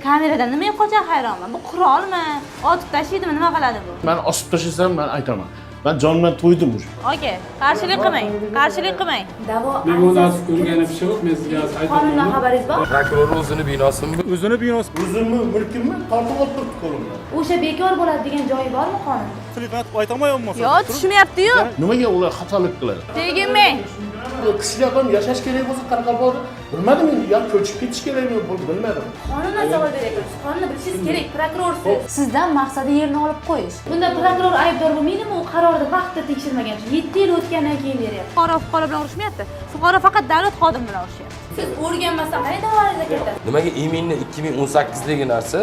Kameradan nimaga qocha hayronman? Bu qurolmi? Otib tashlaydimi, nima qiladi bu? Ben osib tashlasam men aytaman. Ben jonimdan to'ydim уже. Oke, qarshilik qilmang. Qarshilik qilmang. Davo Begonasi ko'rgani bir şey yok. Men sizga qonundan xabaringiz bor? Prokuror o'zini binosimi? O'zini binosi. O'zimni mulkimni tortib olib turibdi qo'limdan. O'sha bekor bo'ladi degan joyi bormi qonunda? Qilib aytamayapman. Yo, tushmayapti-yu. Nimaga ular xatolik qiladi? Teginmang. Kishilar ham yashash kerak bo'lsa Qoraqalpoqda bilmadim endi, yo ko'chib ketish kerakmi, bilmadim. Qonundan savol beryapsiz. Qonunni bilishingiz kerak, prokurorsiz. Sizdan maqsadi yerni olib qo'yish. Bunda prokuror aybdor bo'lmaydimi? U qarorni vaqtida tekshirmagan. 7 yil o'tgandan keyin beryapti. Fuqaro bilan urushmayapti. Fuqaro faqat davlat xodimi bilan urushyapti. Siz o'rganmasdan qanday da'voingizga kiritasiz? Nimaga iminni 2018dagi narsa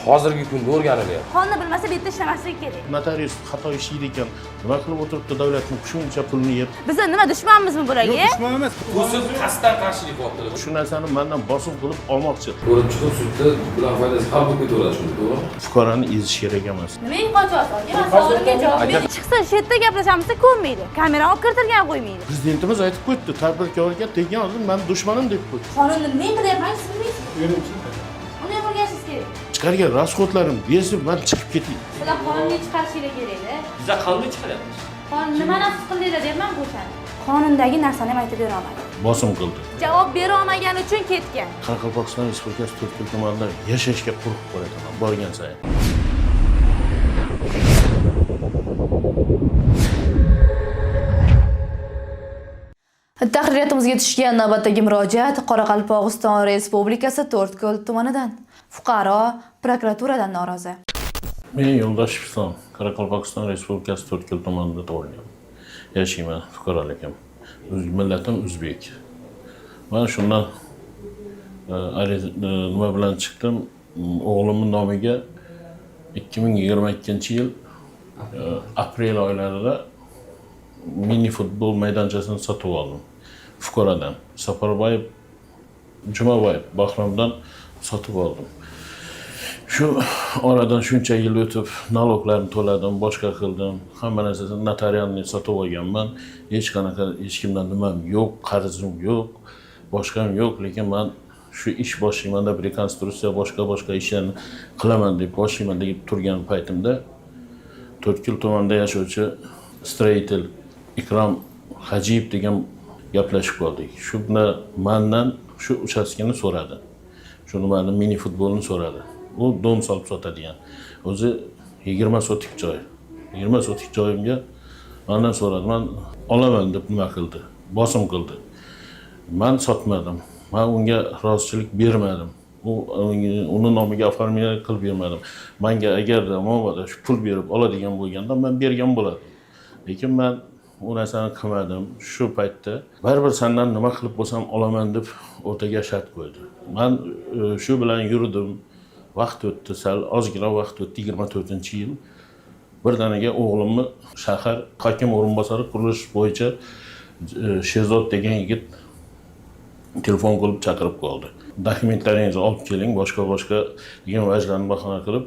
hozirgi kunda o'rganilyapti? Qonunni bilmasa bu yerda ishlamasligi kerak. Notarius xato ishlaydi ekan. Nima qilib o'tiribdi davlatning shuncha pulni yeb? Biz nima dushmanmizmi bularga? Dushman emas. Usul qasddan qarshilik qilyapti. Shu narsani mendan bosim qilib olmoqchi. Ko'rib chiqib sudda bular foydasi hal bo'lib ketaveradi shuni, to'g'rimi? Fuqaroni ezish kerak emas. Nimaga qochyapsiz? Men savolimga javob bering. Chiqsa shu yerda gaplashamiz ko'rmaydi. Kamerani olib kiritilgan qo'ymaydi. Prezidentimiz aytib qo'ydi, tadbirkorga teggan odam men dushmanim deb qo'ydi. Qonunni nima qilyapman siz bilmaysizmi? Uni o'rganishingiz kerak. Chiqargan rasxodlarim bersin, men chiqib ketay. Sizlar qonunni chiqarishinglar kerak-da. Biza qonun chiqaryapmiz. Qonun nima nafs qildinglar deyapman o'shani. Qonundagi narsani ham aytib bera olmadim. Bosim qildi. Javob bera olmagani uchun ketgan. Qoraqalpog'iston Respublikasi To'rtko'l tumanida yashashga qo'rqib qo'yaman borgan sayin. Tahriyatimizga tushgan navbatdagi murojaat Qoraqalpog'iston Respublikasi To'rtko'l tumanidan. Fuqaro prokuraturadan norozi. Men Yo'ldoshev Islom, Qoraqalpog'iston Respublikasi To'rtko'l tumanida tug'ilganman. Yashayman, fuqaroligim. Millatim o'zbek. Men shundan nima bilan chiqdim? O'g'limning nomiga 2022-yil aprel oylarida mini futbol maydonchasini sotib oldim. Fuqarodan Safarboyev Jumaboyev Bahromdan sotib oldim. Shu oradan shuncha yil o'tib, naloglarni to'ladim, boshqa qildim. Hamma narsasini notarialni sotib olganman. Hech qanaqa hech kimdan nimam yo'q, qarzim yo'q, boshqam yo'q, lekin men shu ish boshlaymanda rekonstruksiya boshqa ishlarni qilaman deb boshlayman deb turgan paytimda To'rtko'l tumanida yashovchi stроитель Ikrom Hajiyev degan gaplashib qoldik. Shunda mendan shu uchastkani so'radi. Shu nimani mini futbolni so'radi. U dom solib sotadigan. O'zi 20 sotik joy. 20 sotik joyimga mendan so'radi. Men olaman deb nima qildi? Bosim qildi. Men sotmadim. Men unga rozichilik bermadim. Uni nomiga oformlanish qilib bermadim. Menga agarda mo'mada shu pul berib oladigan bo'lganda men bergan bo'lardim. Lekin men u narsani qilmadim. Shu paytda baribir sendan nima qilib bo'lsam olaman deb o'rtaga shart qo'ydi. Men shu bilan yurdim. Vaqt o'tdi, sal ozgina vaqt o'tdi, 24-yil. Birdaniga o'g'limni shahar hokim o'rinbosari qurilish bo'yicha Sherzod degan yigit telefon qilib chaqirib qoldi. Dokumentlaringizni olib keling, boshqa degan vajlarni bahona qilib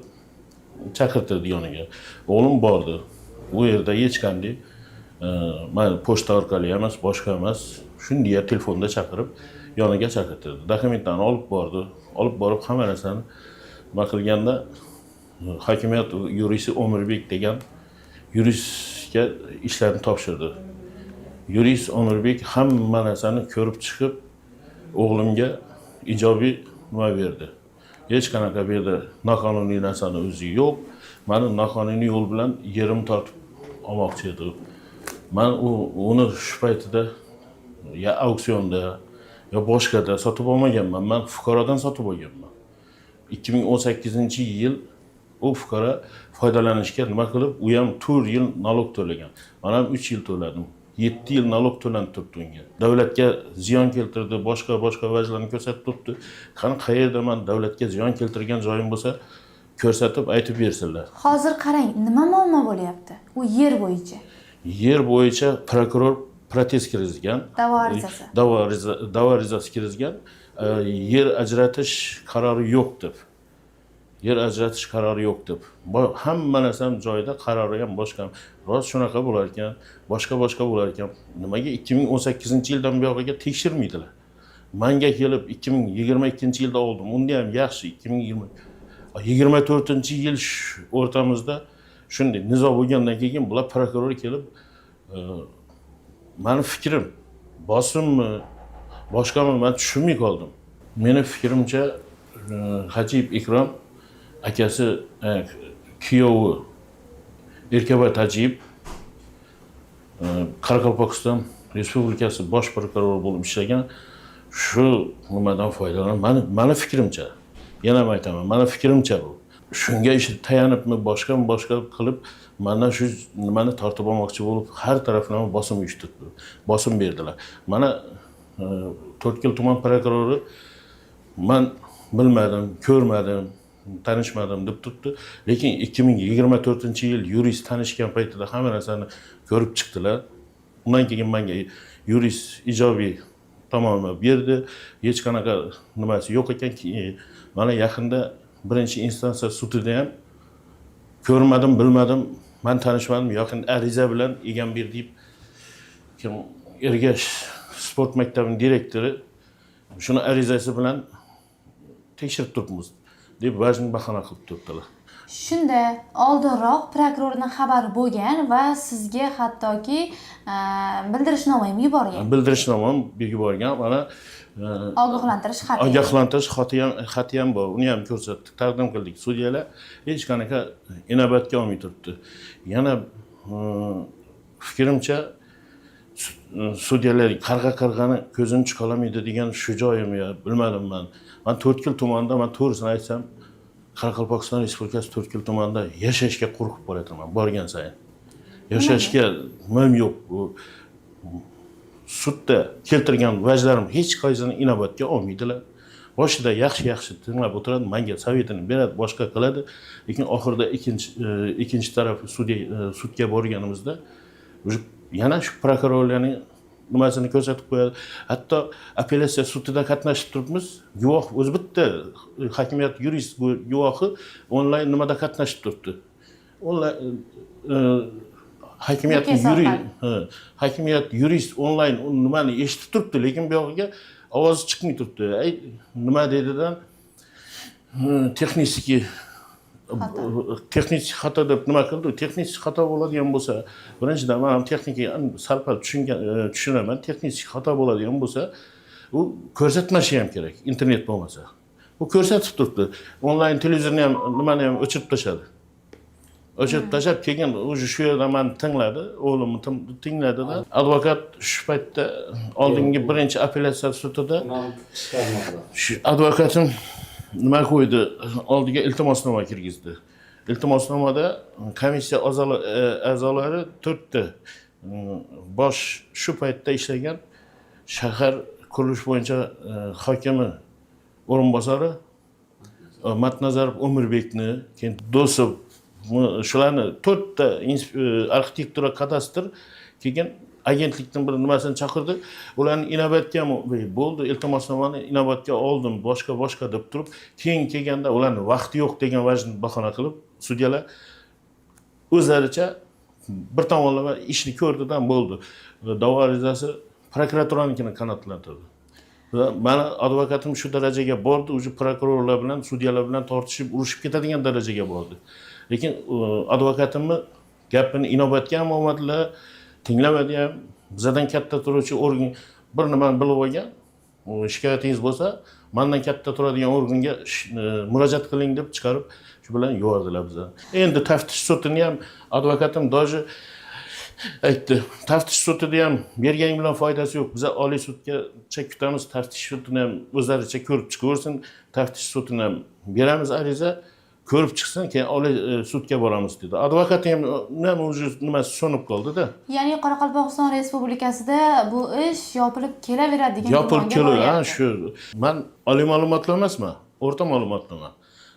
chaqirtirdi yoniga. O'g'lim bordi. U yerda hech qanday mana pochta orqali emas, boshqa emas, shunday telefonda chaqirib yoniga chaqirtirdi. Dokumentlarni olib bordi. Olib borib hamma narsani nima qilganda hokimiyat yurisi Omirbek degan yuristga ishlarni topshirdi. Yurist Omirbek hamma narsani ko'rib chiqib o'g'limga ijobiy nima berdi. Hech qanaqa bu yerda noqonuniy narsani o'zi yo'q. Meni noqonuniy yo'l bilan yerim tortib olmoqchi edi. Men uni shu paytida ya auksionda ya boshqada sotib olmaganman. Men fuqarodan sotib olganman. 2018-yil u fuqaro foydalanishga nima qilib, u ham 4 yil nalog to'lagan. Men ham 3 yil to'ladim. 7 yil nalog to'lanib turibdi unga. Davlatga ziyon keltirdi, boshqa vajlarni ko'rsatib turibdi. Qani qayerda men davlatga ziyon keltirgan joyim bo'lsa, ko'rsatib aytib bersinlar. Hozir qarang, nima muammo bo'lyapti? U yer bo'yicha. Yer bo'yicha prokuror protest kirizgan. Da'vo arizasi kirizgan. Yer ajratish qarori yo'q deb. Yer ajratish qarori yo'q deb. Hamma narsam joyida, qarori ham boshqa. Rost shunaqa bo'lar ekan, boshqa bo'lar ekan. Nimaga 2018-yildan buyog'iga tekshirmaydilar? Manga kelib 2022-yilda oldim. Unda ham yaxshi 2024-yil o'rtamizda shunday nizo bo'lgandan keyin bular prokuror kelib meni fikrim bosimmi boshqami men tushunmay qoldim. Meni fikrimcha Hajiyev Ikrom akasi kuyovi Erkabay Hajiyev Qoraqalpog'iston Respublikasi bosh prokurori bo'lib ishlagan. Shu nimadan foydalanib, meni fikrimcha, yana ham aytaman, meni fikrimcha bu. Shunga tayanibmi, boshqa qilib, mana shu nimani tortib olmoqchi bo'lib, har tarafdan bosim uyushtirdi. Bosim berdilar. Mana To'rtko'l tuman prokurori men bilmadim, ko'rmadim, tanishmadim deb turibdi. Lekin 2024-yil yurist tanishgan paytida hamma narsani ko'rib chiqdilar. Undan keyin menga yurist ijobiy tomonini berdi. Hech qanaqa nimasi yo'q ekan. Mana yaqinda birinchi instansiya sudida ham ko'rmadim, bilmadim, men tanishmadim, yaqin ariza bilan Egamber deb kim Ergash sport maktabining direktori shuni arizasi bilan tekshirib turibmiz deb vazn bahona qilib turibdilar. Shunda oldinroq prokurorning xabari bo'lgan va sizga hattoki bildirishnoma ham yuborgan. Bildirishnoma ham yuborgan. Mana Ogohlantirish xati. Ogohlantirish xati ham bor. Uni ham ko'rsatdik, taqdim qildik. Sudyalar hech qanaqa inobatga olmay turibdi. Yana fikrimcha sudyalar qarg'ani ko'zini chiqolamaydi degan shu joyim ya, bilmadim men. Men To'rtko'l tumanida, men to'g'risini aytsam, Qoraqalpog'iston Respublikasi To'rtko'l tumanida yashashga qo'rqib qolyapman borgan sayin. Yashashga nimam yo'q. Bu sudda keltirgan vajlarim hech qaysini inobatga olmaydilar. Boshida yaxshi tinglab o'tiradi, menga sovetini beradi, boshqa qiladi. Lekin oxirida ikkinchi taraf sudga borganimizda yana shu prokurorlarning nimasini ko'rsatib qo'yadi. Hatto apellyatsiya sudida qatnashib turibmiz. Guvoh o'zi bitta hokimiyat yurist guvohi onlayn nimada qatnashib turibdi. Hokimiyat yurist onlayn nimani eshitib turibdi, lekin bu yoqqa ovozi chiqmay turibdi. Nima deydidan texnik xato deb nima qildi? Texnik xato bo'ladigan bo'lsa, birinchidan men ham texnikaga sal-pal tushunaman. Texnik xato bo'ladigan bo'lsa, u ko'rsatmashi ham kerak, internet bo'lmasa. U ko'rsatib turibdi. Onlayn televizorni ham nimani ham o'chirib tashladi. O'chirib tashlab keyin o'zi shu yerda meni tingladi, o'g'lim tingladida. Advokat shu paytda oldingi birinchi apellyatsiya sudida shu advokatim nima qo'ydi? Oldiga iltimosnoma kirgizdi. Iltimosnomada komissiya a'zolari 4 ta bosh shu paytda ishlagan shahar qurilish bo'yicha hokimi o'rinbosari Matnazarov Umirbekni, keyin Do'sov shularni 4 ta arxitektura kadastr keyin agentlikning bir nimasini chaqirdi. Ularni inobatga bo'ldi, iltimosnomani inobatga oldim, boshqa deb turib, keyin kelganda ularni vaqti yo'q degan vajni bahona qilib, sudyalar o'zlaricha bir tomonlama ishni ko'rdidan bo'ldi. Da'vo arizasi prokuraturanikini qanoatlantirdi. Va meni advokatim shu darajaga bordi, o'sha prokurorlar bilan, sudyalar bilan tortishib, urushib ketadigan darajaga bordi. Lekin advokatimni gapini inobatga ham olmadilar. Tinglamadi ham, bizdan katta turuvchi organ bir nimani bilib olgan, shikoyatingiz bo'lsa, mendan katta turadigan organga murojaat qiling deb chiqarib, shu bilan yubordilar bizni. Endi taftish sudini ham advokatim doji aytdi. Taftish sudida ham berganing bilan foydasi yo'q. Biz oliy sudgacha kutamiz, taftish sudini ham o'zlaricha ko'rib chiqaversin. Taftish sudini ham beramiz ariza, ko'rib chiqsin, keyin oliy sudga boramiz dedi. Advokat ham o'zi nimasi so'nib qoldi-da. Ya'ni Qoraqalpog'iston Respublikasida bu ish yopilib kelaveradi degan yopilib keladi. Shu. Men oliy ma'lumotli emasman, o'rta ma'lumotliman.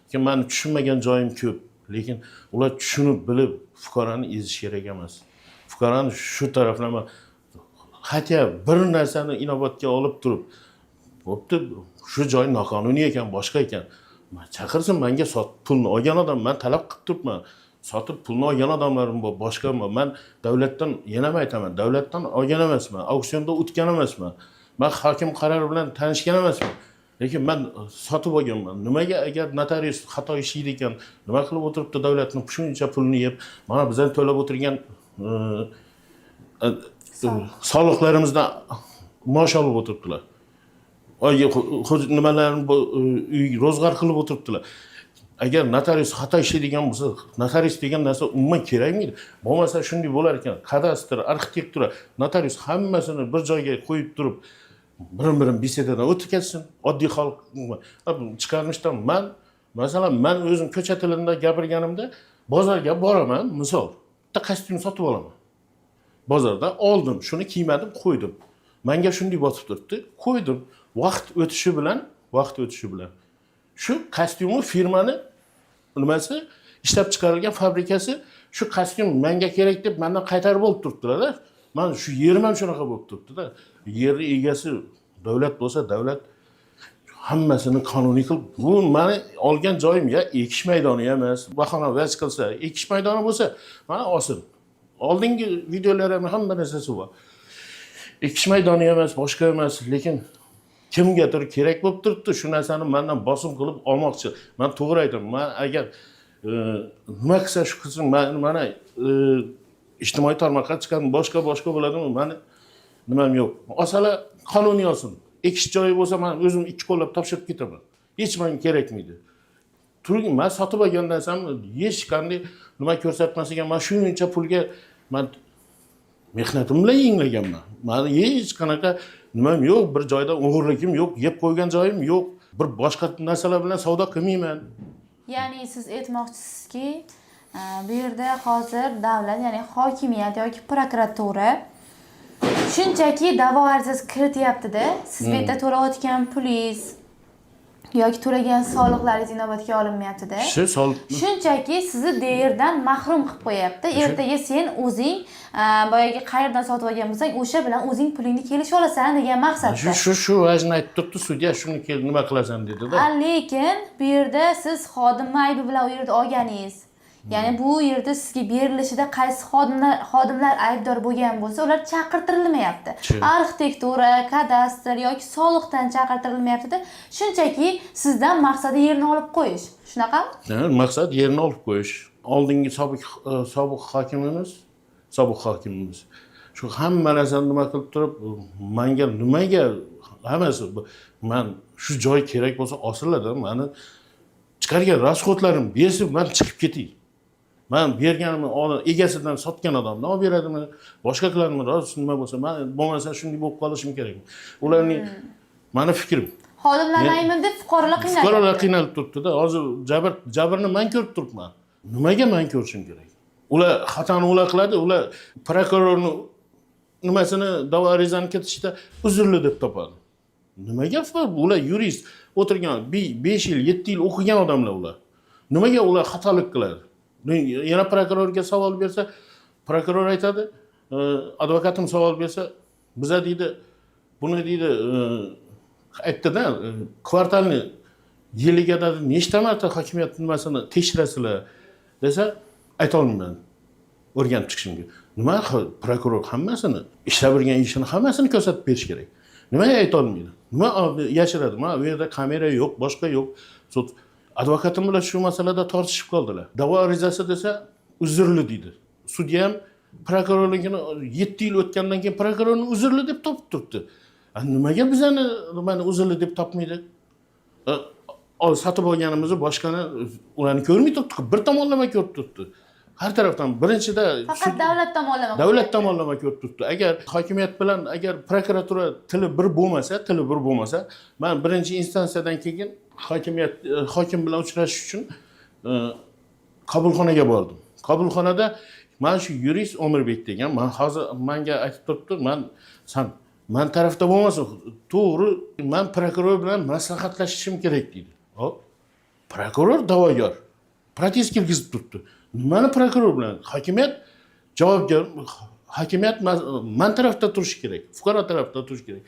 Lekin men tushunmagan joyim ko'p, lekin ular tushunib bilib fuqaroni ezish kerak emas. Fuqaroni shu taraflama hatto bir narsani inobatga olib turib, bo'pti, shu joy noqonuniy ekan, boshqa ekan. Chaqirsin, menga pulni olgan odam, men talab qilib turibman. Sotib pulni olgan odamlarim bor, boshqami? Men davlatdan, yana ham aytaman, davlatdan olgan emasman, auksionda o'tgan emasman. Men hokim qarori bilan tanishgan emasman. Lekin men sotib olganman. Nimaga agar notarius xato ishlaydi ekan, nima qilib o'tiribdi davlatning shuncha pulini yeb, mana bizdan to'lab o'tirgan soliqlarimizdan maosh olib o'tiribdilar. Oyga nimalarni uy ro'zg'or qilib o'tiribdilar. Agar notarius xato ishlaydigan bo'lsa, notarius degan narsa umuman kerakmidi? Bo'lmasa shunday bo'lar ekan. Kadastr, arxitektura, notarius hammasini bir joyga qo'yib turib, birin-birin besedadan o'tib ketsin. Oddiy xalq chiqarmishdan masalan, men o'zim ko'cha tilida gapirganimda bozorga boraman, misol, bitta kostyum sotib olaman. Bozordan oldim, shuni kiymadim, qo'ydim. Menga shunday botib turibdi, qo'ydim. Vaqt o'tishi bilan shu kostyumni firmani nimasi ishlab chiqarilgan fabrikasi shu kostyum menga kerak deb mendan qaytarib olib turibdilar. Men shu yerim ham shunaqa bo'lib turibdi-da. Yerni egasi davlat bo'lsa, davlat hammasini qonuniy qilib, bu meni olgan joyim ya ekish maydoni emas, bahona vaz qilsa, ekish maydoni bo'lsa, mana olsin. Oldingi videolarim hamma narsasi bor. Ekish maydoni emas, boshqa emas, lekin kimgadir kerak bo'lib turibdi, shu narsani mendan bosim qilib olmoqchi. Men to'g'ri aytaman. Men agar nima qilsa shu qilsin, mana ijtimoiy tarmoqqa chiqadi, boshqa bo'ladimi? Meni nimam yo'q. Olsalar qonuniy olsin. Ekish joyi bo'lsa, men o'zim ikki qo'llab topshirib ketaman. Hech menga kerakmaydi. Turgin, men sotib olgan narsamni hech qanday nima ko'rsatmasiga, men shuncha pulga men mehnatim bilan yenglaganman. Meni hech qanaqa nimam yo'q, bir joyda o'g'irligim yo'q, yeb qo'ygan joyim yo'q, bir boshqa narsalar bilan savdo qilmayman. Ya'ni siz aytmoqchisizki, bu yerda hozir davlat, ya'ni hokimiyat yoki prokuratura shunchaki da'vo arizasi kirityapti-da, siz bu yerda to'layotgan pulingiz yoki to'lagan soliqlaringiz inobatga olinmayapti-da. Shu soliq shunchaki sizni deyardan mahrum qilib qo'yapti. Ertaga sen o'zing boyagi qayerdan sotib olgan bo'lsang, o'sha bilan o'zing pulingni kelishib olasan degan maqsadda. Shu vajni aytib turibdi, sudya shuni nima qilasan dedi-da. Lekin bu yerda siz xodimni aybi bilan u yerda olganingiz, ya'ni bu yerda sizga berilishida qaysi xodimlar aybdor bo'lgan bo'lsa, ular chaqirtirilmayapti. Arxitektura, kadastr yoki soliqdan chaqirtirilmayapti-da. Shunchaki sizdan maqsadi yerni olib qo'yish. Shunaqami? Maqsad yerni olib qo'yish. Oldingi sobiq hokimimiz shu hamma narsani nima qilib turib, menga nimaga hammasi men shu joy kerak bo'lsa osiladi, meni chiqargan rasxodlarim berib, men chiqib ketay. Men berganimni egasidan sotgan odamdan olib beradimi, boshqa qiladimi, rost nima bo'lsa, men bo'lmasa shunday bo'lib qolishim kerak. Ularning meni fikrim. Xodimlarni ayman deb fuqarolar qiynalib turibdi-da. Hozir jabrni men ko'rib turibman. Nimaga men ko'rishim kerak? Ular xatoni qiladi, ular prokurorning nimasini da'vo arizani ketishda uzrli deb topadi. Nimaga ular yurist o'tirgan 5 yil, 7 yil o'qigan odamlar ular. Nimaga ular xatolik qiladi? Yana prokurorga savol bersa, prokuror aytadi, advokatim savol bersa, biza deydi, buni deydi, aytdi-da, kvartalni yiliga nechta marta hokimiyat nimasini tekshirasizlar desa, ayta olmayman. O'rganib chiqishimga. Nima prokuror hammasini, ishlab yurgan ishini hammasini ko'rsatib berish kerak. Nimaga ayta olmaydi? Nima yashiradi? Mana bu yerda kamera yo'q, boshqa yo'q. Sud advokatim bilan shu masalada tortishib qoldilar. Da'vo arizasi desa, uzrli deydi. Sudya ham prokurorligini 7 yil o'tgandan keyin prokurorni uzrli deb topib turibdi. Nimaga bizani nimani uzrli deb topmaydi? Sotib olganimizni boshqani ularni ko'rmay turibdi, bir tomonlama ko'rib turibdi. Har tarafdan birinchida faqat davlat tomonlama ko'rib turibdi. Agar hokimiyat bilan, agar prokuratura tili bir bo'lmasa, men birinchi instansiyadan keyin hokim bilan uchrashish uchun qabulxonaga bordim. Qabulxonada men shu yurist Omirbek degan, men hozir menga aytib turibdi, men tarafda bo'lmasa, to'g'ri, men prokuror bilan maslahatlashishim kerak deydi. Hop. Prokuror da'vogar. Protest kirgizib turibdi. Nimani prokuror bilan? Hokimiyat javobgar. Hokimiyat men tarafda turishi kerak, fuqaro tarafda turishi kerak.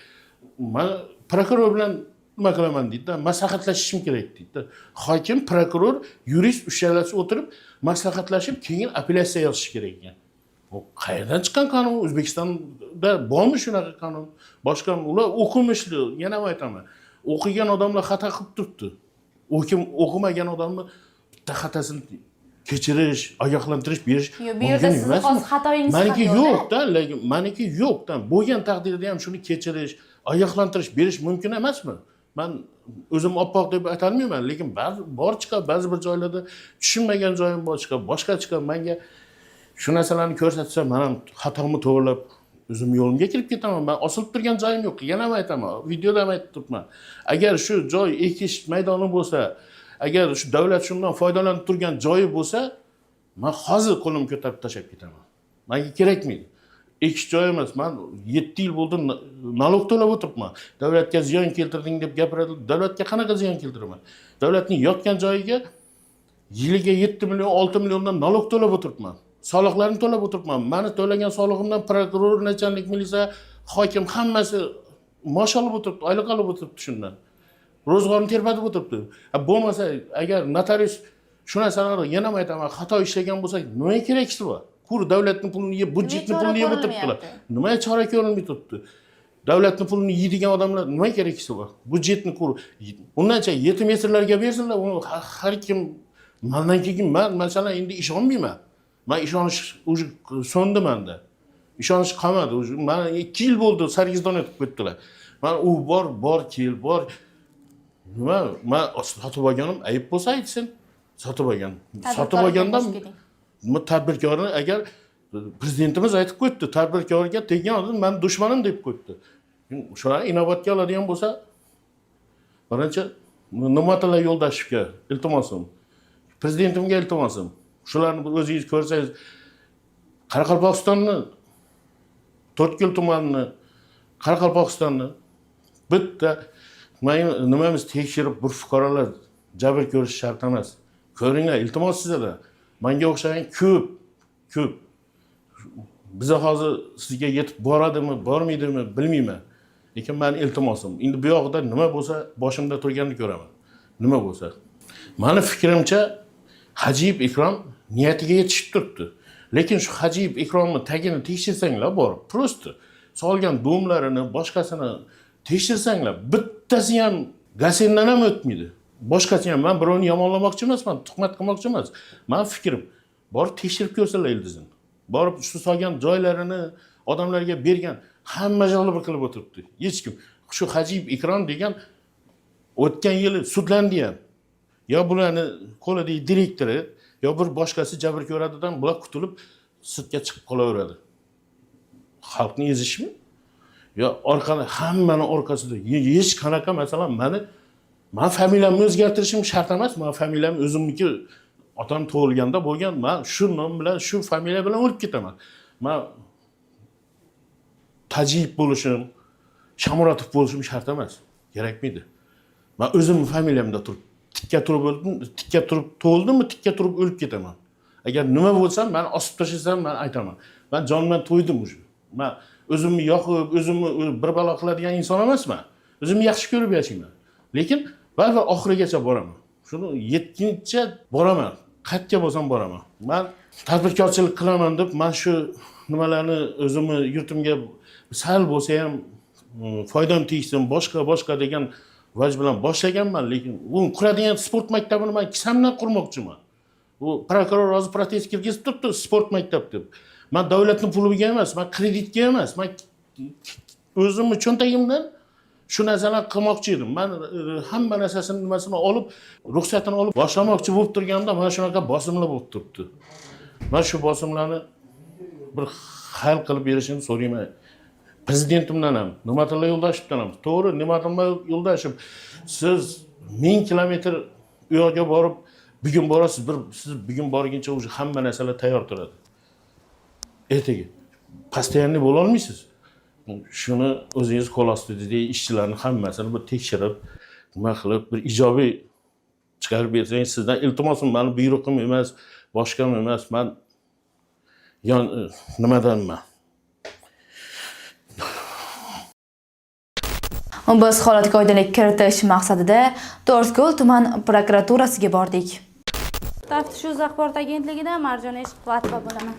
Men prokuror bilan nima qilaman deydi-da, maslahatlashishim kerak deydi-da. Hokim, prokuror, yurist uchalasi o'tirib maslahatlashib, keyin apellyatsiya yozish kerak ekan. Bu qayerdan chiqqan qonun? O'zbekistonda bormi shunaqa qonun? Boshqa ular o'qimishli, yana ham aytaman. O'qigan odamlar xato qilib turibdi. O'qimagan odamni bitta xatosini kechirish, ogohlantirish berish Yo'q, bu yerda siz hozir xatoyingiz Meniki yo'q-da, lekin meniki yo'q-da. Bo'lgan taqdirda ham shuni kechirish, ogohlantirish berish mumkin emasmi? Men o'zim oppoq deb aytolmayman, lekin ba'zi bir joylarda tushunmagan joyim bor chiqib, boshqa chiqib menga shu narsalarni ko'rsatsa, men ham xatomni to'g'rilab o'zim yo'limga kirib ketaman. Men osilib turgan joyim yo'q. Yana ham aytaman, videoda ham aytib turibman. Agar shu joy ekish maydoni bo'lsa, agar shu davlat shundan foydalanib turgan joyi bo'lsa, men hozir qo'limni ko'tarib tashlab ketaman. Menga kerakmaydi. Ekish joyi emas. Men 7 yil bo'ldi налог to'lab o'tiribman. Davlatga ziyon keltirding deb gapiradi. Davlatga qanaqa ziyon keltiraman? Davlatning yotgan joyiga yiliga 7 million, 6 milliondan налог to'lab o'tiribman. Soliqlarni to'lab o'tiribman. Meni to'lagan solig'imdan prokuror, nachalnik militsiya, hokim hammasi maosh olib o'tiribdi, oylik olib o'tiribdi shundan. Ro'zg'orni terbatib o'tiribdi. Bo'lmasa, agar notarius shu narsalarni yana ham aytaman, xato ishlagan bo'lsa, nima kerakisi bor? Kur davlatning pulini yeb, budjetning pulini yeb o'tiribdilar. Nima chora ko'rilmay turibdi? Davlatning pulini yeydigan odamlar nima kerakisi bor? Budjetni kur. Undancha yetim yesirlarga bersinlar, uni har kim mendan keyin men masalan endi ishonmayman. Men ishonish уже so'ndi menda. Ishonish qolmadi. Men 2 yil bo'ldi Sargizdan o'tib ketdilar. Men u bor kel, bor. Nima? Men sotib olganim ayib bo'lsa aytsin. Sotib olgan. Sotib olgandan tadbirkorni agar prezidentimiz aytib qo'ydi, tadbirkorga teggan odam men dushmanim deb qo'ydi. Shuna inobatga oladigan bo'lsa, birinchi Nig'matilla Yo'ldoshevga iltimosim, prezidentimga iltimosim. Shularni o'zingiz ko'rsangiz, Qoraqalpog'istonni, To'rtko'l tumanini, Qoraqalpog'istonni bitta nimamiz tekshirib, bir fuqarolar jabr ko'rish shart emas. Ko'ringlar, iltimos sizlar. Menga o'xshagan ko'p. Biz hozir sizga yetib boradimi, bormaydimi bilmayman. Lekin men iltimosim. Endi bu yoqda nima bo'lsa, boshimda turganini ko'raman. Nima bo'lsa. Meni fikrimcha Hajiyev Ikrom niyatiga yetishib turibdi. Lekin shu Hajiyev Ikromni tagini tekshirsanglar borib, prosta solgan domlarini, boshqasini tekshirsanglar, bittasi ham gasendan ham o'tmaydi. Boshqasi ham men birovni yomonlamoqchi emasman, tuhmat qilmoqchi emas. Men fikrim, borib tekshirib ko'rsalar ildizni. Borib shu solgan joylarini odamlarga bergan hamma javob qilib o'tiribdi. Hech kim. Shu Hajiyev Ikrom degan o'tgan yili sudlandi ham. Yo bularni qo'lidagi direktori, yo bir boshqasi jabr ko'radidan bular qutulib sudga chiqib qolaveradi. Xalqni ezishmi? Yo orqani hammani orqasida hech qanaqa masalan men familiyamni o'zgartirishim shart emas. Men familiyam o'zimniki, otam tug'ilganda bo'lgan. Men shu nom bilan, shu familiya bilan o'lib ketaman. Men Tajiyev bo'lishim, Shamuratov bo'lishim shart emas. Kerakmaydi. Men o'zimning familiyamda turib, tikka turib o'ldim, tikka turib tug'ildimmi, tikka turib o'lib ketaman. Agar nima bo'lsam, men osib tashlasam, men aytaman. Men jonimdan to'ydim o'sha. Men o'zimni yoqib, o'zimni bir balo qiladigan inson emasman. O'zimni yaxshi ko'rib yashayman. Lekin baribir oxirigacha boraman. Shuni yetguncha boraman. Qayerga bo'lsam boraman. Men tadbirkorchilik qilaman deb, men shu nimalarni o'zimni yurtimga sal bo'lsa ham foydam tegsin, boshqa degan vaj bilan boshlaganman, lekin u quradigan sport maktabini men kisamdan qurmoqchiman. U prokuror hozir protest kirgizib turibdi, sport maktab deb. Men davlatning puliga emas, men kreditga emas, men o'zimni cho'ntagimdan shu narsalarni qilmoqchi edim. Men hamma narsasini nimasini olib, ruxsatini olib boshlamoqchi bo'lib turganda, mana shunaqa bosimlar bo'lib turibdi. Men shu bosimlarni bir hal qilib berishini so'rayman. Prezidentimdan ham, Nig'matilla Yo'ldoshevdan ham. To'g'ri, Nig'matilla Yo'ldoshev, siz 1000 kilometr u yoqqa borib, bugun borasiz, siz bugun borguncha o'sha hamma narsalar tayyor turadi. Ertaga постоянный bo'la olmaysiz. Shuni o'zingiz qo'l ostidagi ishchilarning hammasini bir tekshirib, nima qilib, bir ijobiy chiqarib bersangiz, sizdan iltimosim, meni buyruqim emas, boshqam emas, men nimadanman. Biz holatga oydinlik kiritish maqsadida To'rtko'l tuman prokuraturasiga bordik. Taftish.uz axborot agentligidan Marjon Eshqova bo'laman.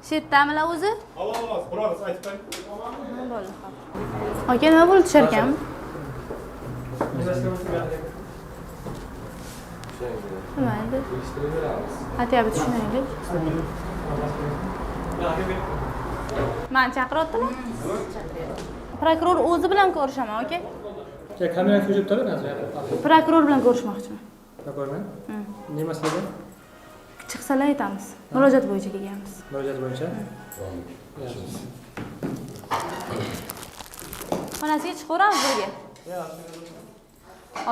Shu yerdamilar o'zi? Olamaz, burası aytib qo'ying. Bo'ldi. Aka, nima bo'lib tushar ekan? Nima endi? Aytyapti, tushunaylik. Mani chaqiryaptilar? Prokuror o'zi bilan ko'rishaman, aka. Kamera ko'chib turadi, Prokuror bilan ko'rishmoqchiman. Prokurorman? Nima masalada? Chiqsalar aytamiz. Murojaat bo'yicha kelganmiz. Murojaat bo'yicha. Xonasiga chiqaveramiz birga.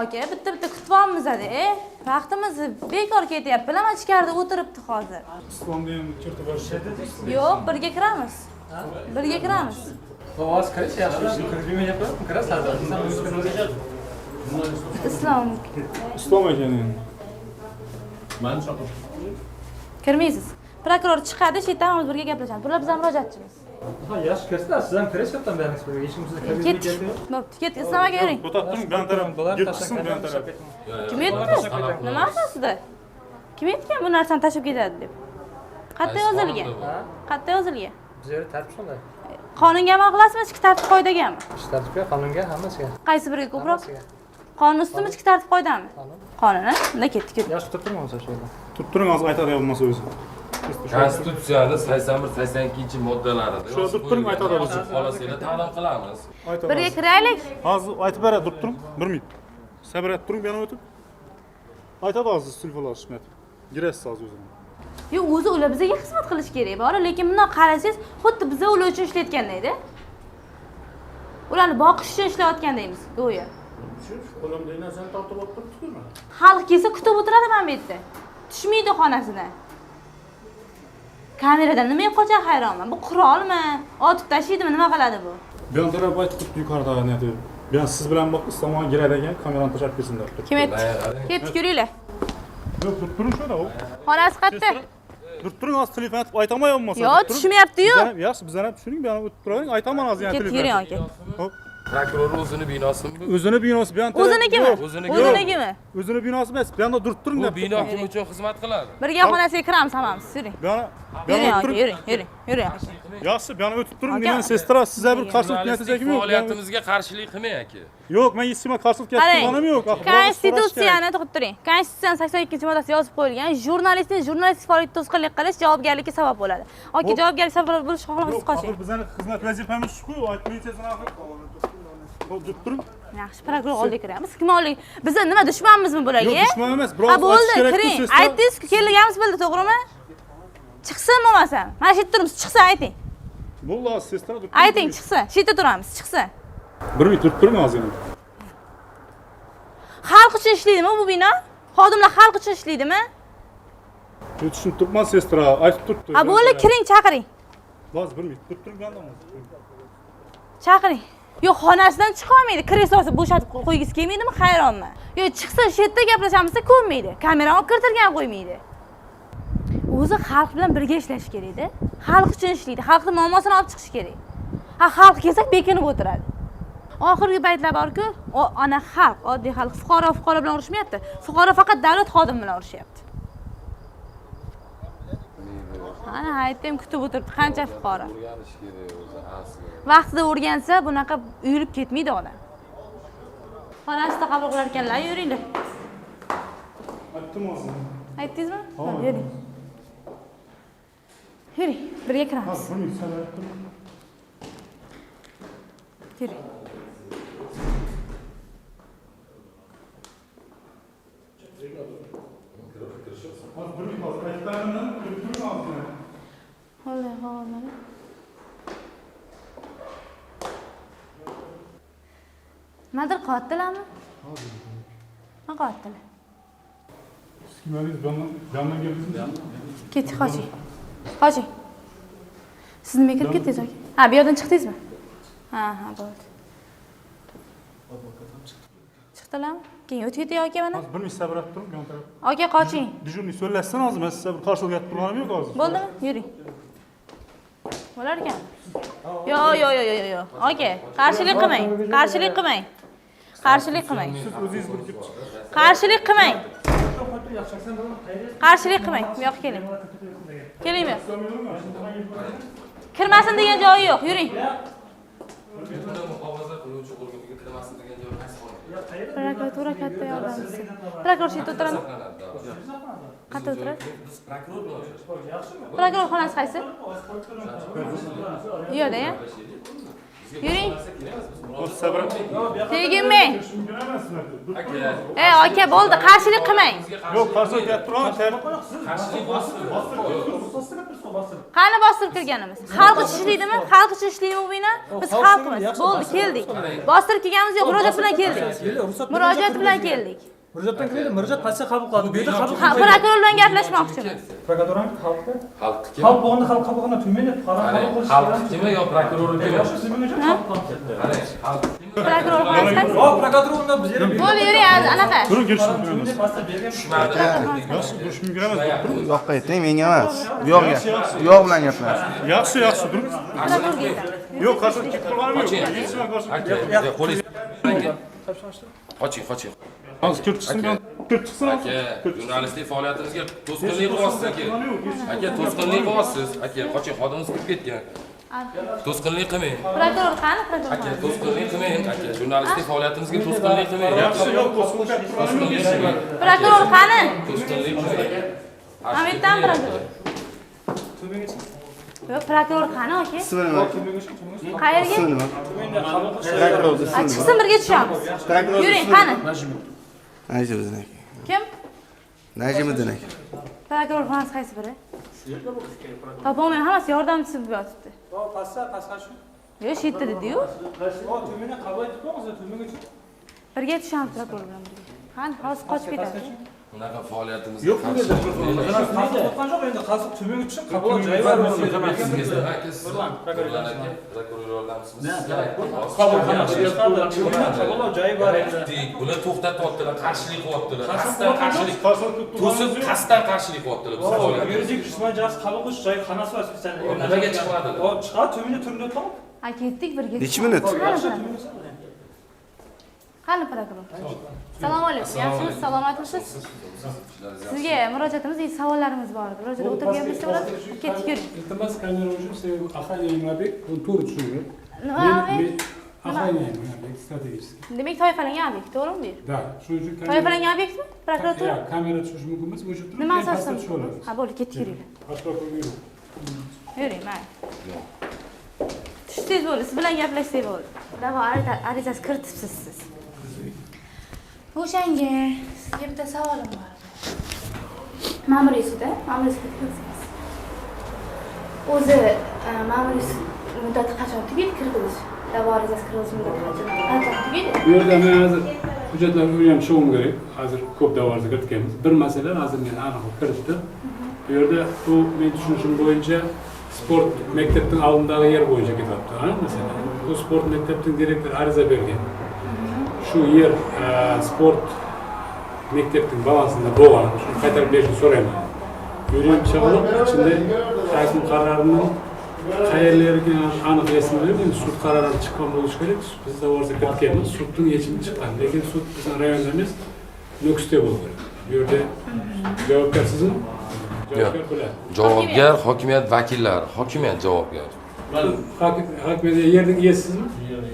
Aka, bitta kutib olamiz-da. Vaqtimizni bekor ketyapti. Bilaman ichkarida o'tiribdi hozir. Islomda ham kirdi borishadi. Yo'q, birga kiramiz. Birga kiramiz. Ovoz kirish yaxshi. Kirib yurmayapti. Kirasizlar. Islom. Islom ekan endi. Men chaqir. Kirmaysiz. Prokuror chiqadi, shu yerdan biz birga gaplashamiz. Bular bizdan murojaatchimiz. Ha, yaxshi kirsizlar. Siz ham kirasiz yerdan beringiz. Hech kim sizni kirib Ket. Bo'pti, ket. Islom aka yuring. O'taqdim, bu taraf. Yetsin bu taraf. Kim aytdi? Nima asosida? Kim aytgan bu narsani tashib ketadi deb? Qayerda yozilgan? Qayerda yozilgan? Biz yerda tartib shunday. Qonunga amal qilasizmi, ichki tartib qoidagami? Ish tartibga, qonunga, hammasiga. Qaysi biriga ko'proq? Qonun ustimi, ichki tartib qoidami? Qonun, Unda ketdik. Yaxshi turib turmamiz shu yerda. Turib turing, hozir aytadi bo'lmasa o'zi. Konstitutsiyani 81-82-moddalarida. Shu turib turing, aytadi o'zi. Xolasini ta'lim qilamiz. Birga kiraylik. Hozir aytib beradi, turib turing. 1 minut. Sabr et turing, yana o'tib. Aytadi hozir telefonlar ishmat. Girasiz hozir o'zini. Yo'q, o'zi ular bizga xizmat qilish kerak, bor, lekin bundoq qarasangiz, xuddi biz ular uchun ishlayotgandayda. Ularni boqish uchun ishlayotgandaymiz, go'yo. Qo'limdagi narsani tortib olib turibdi-ku. Xalq kelsa kutib o'tiradi mana bu yerda. Tushmaydi xonasidan. Kameradan nimaga qochar hayronman. Bu qurolmi? Otib tashlaydimi, nima qiladi bu? Bu yon taraf aytib turibdi yuqorida niyati. Ben siz bilan bak İslam'a giradi ekan, kamerani tashlab ketsin deb. Kim aytdi? Ketdik, yuringlar. Yo'q, turib turing shunda. Xonasi qayerda? Turib turing, hozir telefon aytib aytaman bo'lmasa. Yo'q, tushmayapti-yu. Yaxshi, bizdan ham tushuning, bu yana o'tib turavering, aytaman hozir yana Ketdik, telefon. yuring aka. Hop. Prokuror o'zini binosimi bu? O'zini binosi bu yon taraf. O'zinikimi? O'zinikimi? O'zini binosi emas, bu yoqda turib turing Bu deb. bino kim uchun xizmat qiladi? Birga xonasiga kiramiz hammamiz, yuring. Bu yana Yuring aka, turib. yuring. Yaxshi, bu yana o'tib turing, men sestra sizlar bir qarshilik niyatizagim yo'q. Faoliyatimizga qarshilik qilmang aka. Yo'q, men hech qarshilik qilganim yo'q. Konstitutsiyani to'xtatib turing. Konstitutsiyaning 82-moddasida yozib qo'yilgan, jurnalistning jurnalistik faoliyat to'sqinlik qilish javobgarlikka sabab bo'ladi. Yoki javobgarlik sabab bo'lish xohlasangiz qoching. Bizning xizmat vazifamiz shu-ku, aytmaysiz axir. Hop, turing. Yaxshi, prokuror oldiga kiramiz. Kim oldik? Biz nima dushmanmizmi bularga? Yo'q, dushman emas, biroz Ha, bo'ldi, aytish kerak. kiring. Aytdingiz-ku, kelganimiz bildi, to'g'rimi? Chiqsin bo'lmasam. Mana shu yerda turibmiz, chiqsin ayting. Bo'ldi, sestra turib. Ayting, chiqsin. Shu yerda turamiz, chiqsin. Bir minut turib turing hozir. Xalq uchun ishlaydimi bu bino? Xodimlar xalq uchun ishlaydimi? Yo'q, tushunib turibman, sestra. Aytib turibdi. Ha, bo'ldi, kiring, chaqiring. Hozir bir minut turib turing, gandam. Chaqiring. Yo'q, xonasidan chiqa olmaydi. Kreslosini bo'shatib qo'ygisi kelmaydimi? Hayronman. Yo'q, chiqsa shu yerda gaplashamiz, ko'nmaydi. Kamerani olib kiritilgan qo'ymaydi. O'zi xalq bilan birga ishlash kerak-da. Xalq uchun ishlaydi. Xalqning muammosini olib chiqish kerak. Ha, xalq kelsa bekinib o'tiradi. Oxirgi paytlar borku, ana xalq, oddiy xalq fuqaro bilan urushmayapti. Fuqaro faqat davlat xodimi bilan urushyapti. Ana aytdim, kutib o'tiribdi qancha fuqaro. Vaqtida o'rgansa, bunaqa uyilib ketmaydi odam. Xonasida qabul qilar ekanlar, yuringlar. Aytdim hozir. Aytdingizmi? Yuring. Yuring, birga kiramiz. Hozir bir minut sabr turing. Yuring. Hozir bir minut hozir aytganimdan turib turing hozir. Vallahi havolim. Nimadir qotilami? Nima qotil? Kimlarimiz bilan geldingizmi? Ketdik, qoching. Qoching. Siz nima kirib ketdingiz aka? Ha, bu yerdan chiqdingizmi? Ha, bo'ldi. Chiqdilarmi? Keyin o'tib ketdi aka mana. Hozir bir minut sabr et turing, yon taraf. Aka, qoching. Dijurniy so'lashsin hozir, men sizga bir qarshilik aytib turganim yo'q hozir. Bo'ldimi? Yuring. Bo'lar ekan. Yo'q. Aka, qarshilik qilmang. Qarshilik qilmang. Siz o'zingiz bir Qarshilik qilmang. Qarshilik qilmang. Bu yoqqa keling. Keling bu. Kirmasin degan joyi yo'q. Yuring. muhofaza qiluvchi organga kirmasin degan joy qaysi xona? Prokuratura katta yordamchisi. Prokuror shu yerda o'tiradi. Qayerda o'tiradi? Biz prokuror bilan uchrashdik. Prokuror xonasi qaysi? Bu yerda, ya. Yuring. Teginmang. Aka bo'ldi, qarshilik qilmang. Yo'q, qarshilik gap turgan, Qarshilik bostirib. Qani bostirib kirganimiz? Xalq ichi ishlaydimi? Xalq ichi ishlaydimi bu bino? Biz xalqmiz. Bo'ldi, keldik. Bostirib kelganimiz yo'q, murojaat bilan keldik. Murojaat bilan keldik. Murojaatdan keldi, murojaat politsiya qabul qiladi. Bu yerda qabul Prokuror bilan gaplashmoqchimiz. prokuraturani xalqqa. Xalq kim? Xalq bo'lganda xalq qabul qiladi, tuymaydi. Xalq kimi yo prokuror kimi? Yaxshi, siz bunga qabul qilasiz. Qarang, xalq Prokuror xonasi qaysi? Yo'q, prokuratura undan biz yerda Bo'ldi, yuring, anaqa. Turing, kelishib tushmadi. Durishimga emas. Bu yoqqa ayting, menga emas. Bu yoqga. Bu yoq bilan gaplash. Yaxshi, yaxshi, turing. Yo'q, qarshilik ketib qolganim yo'q. Qoching. Yetishmay qarshilik. Aka, qo'lingiz. Qoching. Hozir kirib chiqsin, kirib chiqsin. Aka, jurnalistlik faoliyatimizga to'sqinlik qilyapsiz aka. Aka, to'sqinlik qilyapsiz. Aka, qoching, xodimimiz kirib ketgan. To'sqinlik qilmang. Prokuror qani? Prokuror. Aka, to'sqinlik qilmang. Aka, jurnalistlik faoliyatimizga to'sqinlik qilmang. Yaxshi, yo'q, to'sqinlik qilmang. Prokuror qani? To'sqinlik qilmang. Hamiddan prokuror. Yo'q, prokuror qani, aka? Ismi nima? Qayerga? Ismi nima? Prokuror ismi nima? Chiqsin, birga tushamiz. Yuring, qani? Najmiddin aka. Kim? Najmiddin aka. Prokuror xonasi qaysi biri? Topolmay, hammasi yordamchisi bo'lib yotibdi. Pastga shu. Yo'q, shu yerda dedi-yu. Tuymayni qabul etib qo'yamiz, tuymaga chiq. Birga tushamiz prokuror bilan birga. Qani, hozir qochib ketadi. Bunaqa faoliyatimizga Yo'q, qarshi. Qo'rqqan yo'q, endi hozir tuymaga tushib qabul joyi bor. Sizga aka, siz prokuror aka, prokuror yordamchisiz. Qabul joyi bor endi. Bular to'xtatyaptilar, qarshilik qilyaptilar. Qasddan qarshilik qilyaptilar biz faoliyatimiz. Yuridik jismoniy shaxs qabul qilish joyi xonasi bor spesial. Nimaga chiqmadilar? O, chiqadi, tuymayni turib o'tib. Ha, ketdik birga. Necha minut? Qani prokuror? Assalomu alaykum. Yaxshimisiz? Salomatmisiz? Sizga murojaatimiz, savollarimiz bor edi. Murojaat o'tirib gaplashsa bo'ladi. Ketdik, yuring. Iltimos, kamera uchun siz охраняемый to'g'ri tushundim. Nima obyekt? Охраняемый obyekt strategический. Demak, toifalangan obyekt, to'g'rimi bu yer? Да, shuning uchun Toifalangan obyektmi? Prokuratura? kamera tushish mumkin emas, o'sha turib Nima asosda? Ha, bo'ldi, ketdik, yuringlar. Yuring, mayli. Tushsangiz bo'ldi, siz bilan gaplashsak bo'ldi. Da'vo arizasi kiritibsiz siz. O'shanga sizga bitta savolim bor. Ma'muriy sudda, ma'muriy sudga kirsangiz. O'zi ma'muriy sud muddati qachon tugaydi kiritilish? Da'vo arizasi kiritilish muddati qachon tugaydi? Bu yerda men hozir hujjatlarni o'rganishim kerak. Hozir ko'p da'volarga kiritganmiz. Bir masala hozir men aniq kiritdim. Bu yerda u men tushunishim bo'yicha sport maktabning oldidagi yer bo'yicha ketyapti. Masalan, bu sport maktabining direktori ariza bergan. Shu yer sport maktabining balansida bo'lgan. Shuni qaytarib berishni so'rayman. Yo'lim chig'ilib, ichida hokim qarorining qayerlarga aniq esimlayman. Endi sud qarori chiqqan bo'lishi kerak. Biz davorga kiritganmiz, sudning yechimi chiqqan. Lekin sud bizning rayonda emas, Nukusda bo'ldi kerak. Bu yerda javobgar sizmi? Javobgar bo'ladi. Javobgar hokimiyat vakillari, hokimiyat javobgar. Hokimiyat yerning egasisizmi?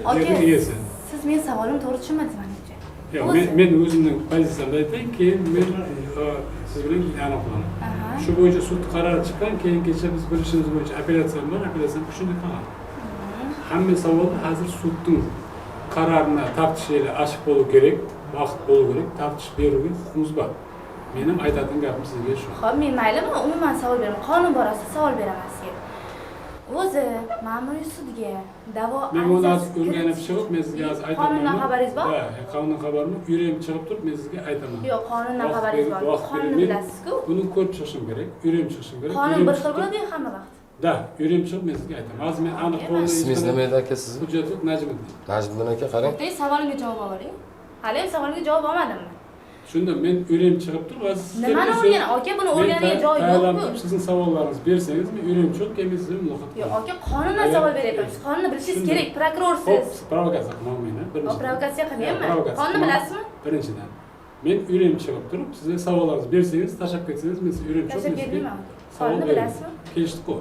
Yerning egasi. Siz men savolimni to'g'ri tushunmadingiz menimcha. Yo'q, men o'zimning pozitsiyamda aytay, keyin men siz bilan aniq qilaman. Shu bo'yicha sud qarori chiqqan, keyin kecha biz bilishimiz bo'yicha apellyatsiya bor, apellyatsiya kuchli qoladi. Hamma savol hozir sudning qarorini taftishiga ochiq bo'lishi kerak, vaqt bo'lishi kerak, taftish beruvga huquqimiz bor. Mening aytadigan gapim sizga shu. Xo'p, men maylimi, umuman savol beraman. Qonun borasida savol beraman sizga. O'zi ma'muriy sudga da'vo Men buni o'rganib chiqib, men sizga hozir aytaman. Qonundan xabaringiz bor? Ha, qonundan xabarim yuragim chiqib turib, men sizga aytaman. Yo'q, qonundan xabaringiz bor. Qonunni bilasiz-ku. Buni ko'rib chiqishim kerak, yuragim chiqishim kerak. Qonun bir xil bo'ladi hamma vaqt. Da, yuragim chiqib men sizga aytaman. Hozir men aniq qo'lda Ismingiz nima edi aka sizni? hujjat yo'q, Najmiddin. Najmiddin aka, qarang. Bitta savolimga javob oling. Hali ham savolimga javob olmadimmi? Shunda men yuragim chiqib turib, va siz Nimani o'rgan? Aka, buni o'rganadigan joyi yo'q-ku. Sizning savollaringizni bersangiz, men yuragim chiqib, keyin sizni muloqot Yo'q, qilaman. aka, qonundan savol beryapmiz. Qonunni bilishingiz kerak, prokurorsiz. Provokatsiya qilmayman, birinchidan. Provokatsiya qilmayapman. Provokatsiya Qonunni qilmayman. bilasizmi? Birinchidan. Men o'ylamchi qilib turib, sizga savollaringizni bersangiz, tashlab ketsangiz, men siz o'ylamchi Tashlab qilib bermayman. savol Holni beraman. bilasizmi? Kelishdik-ku.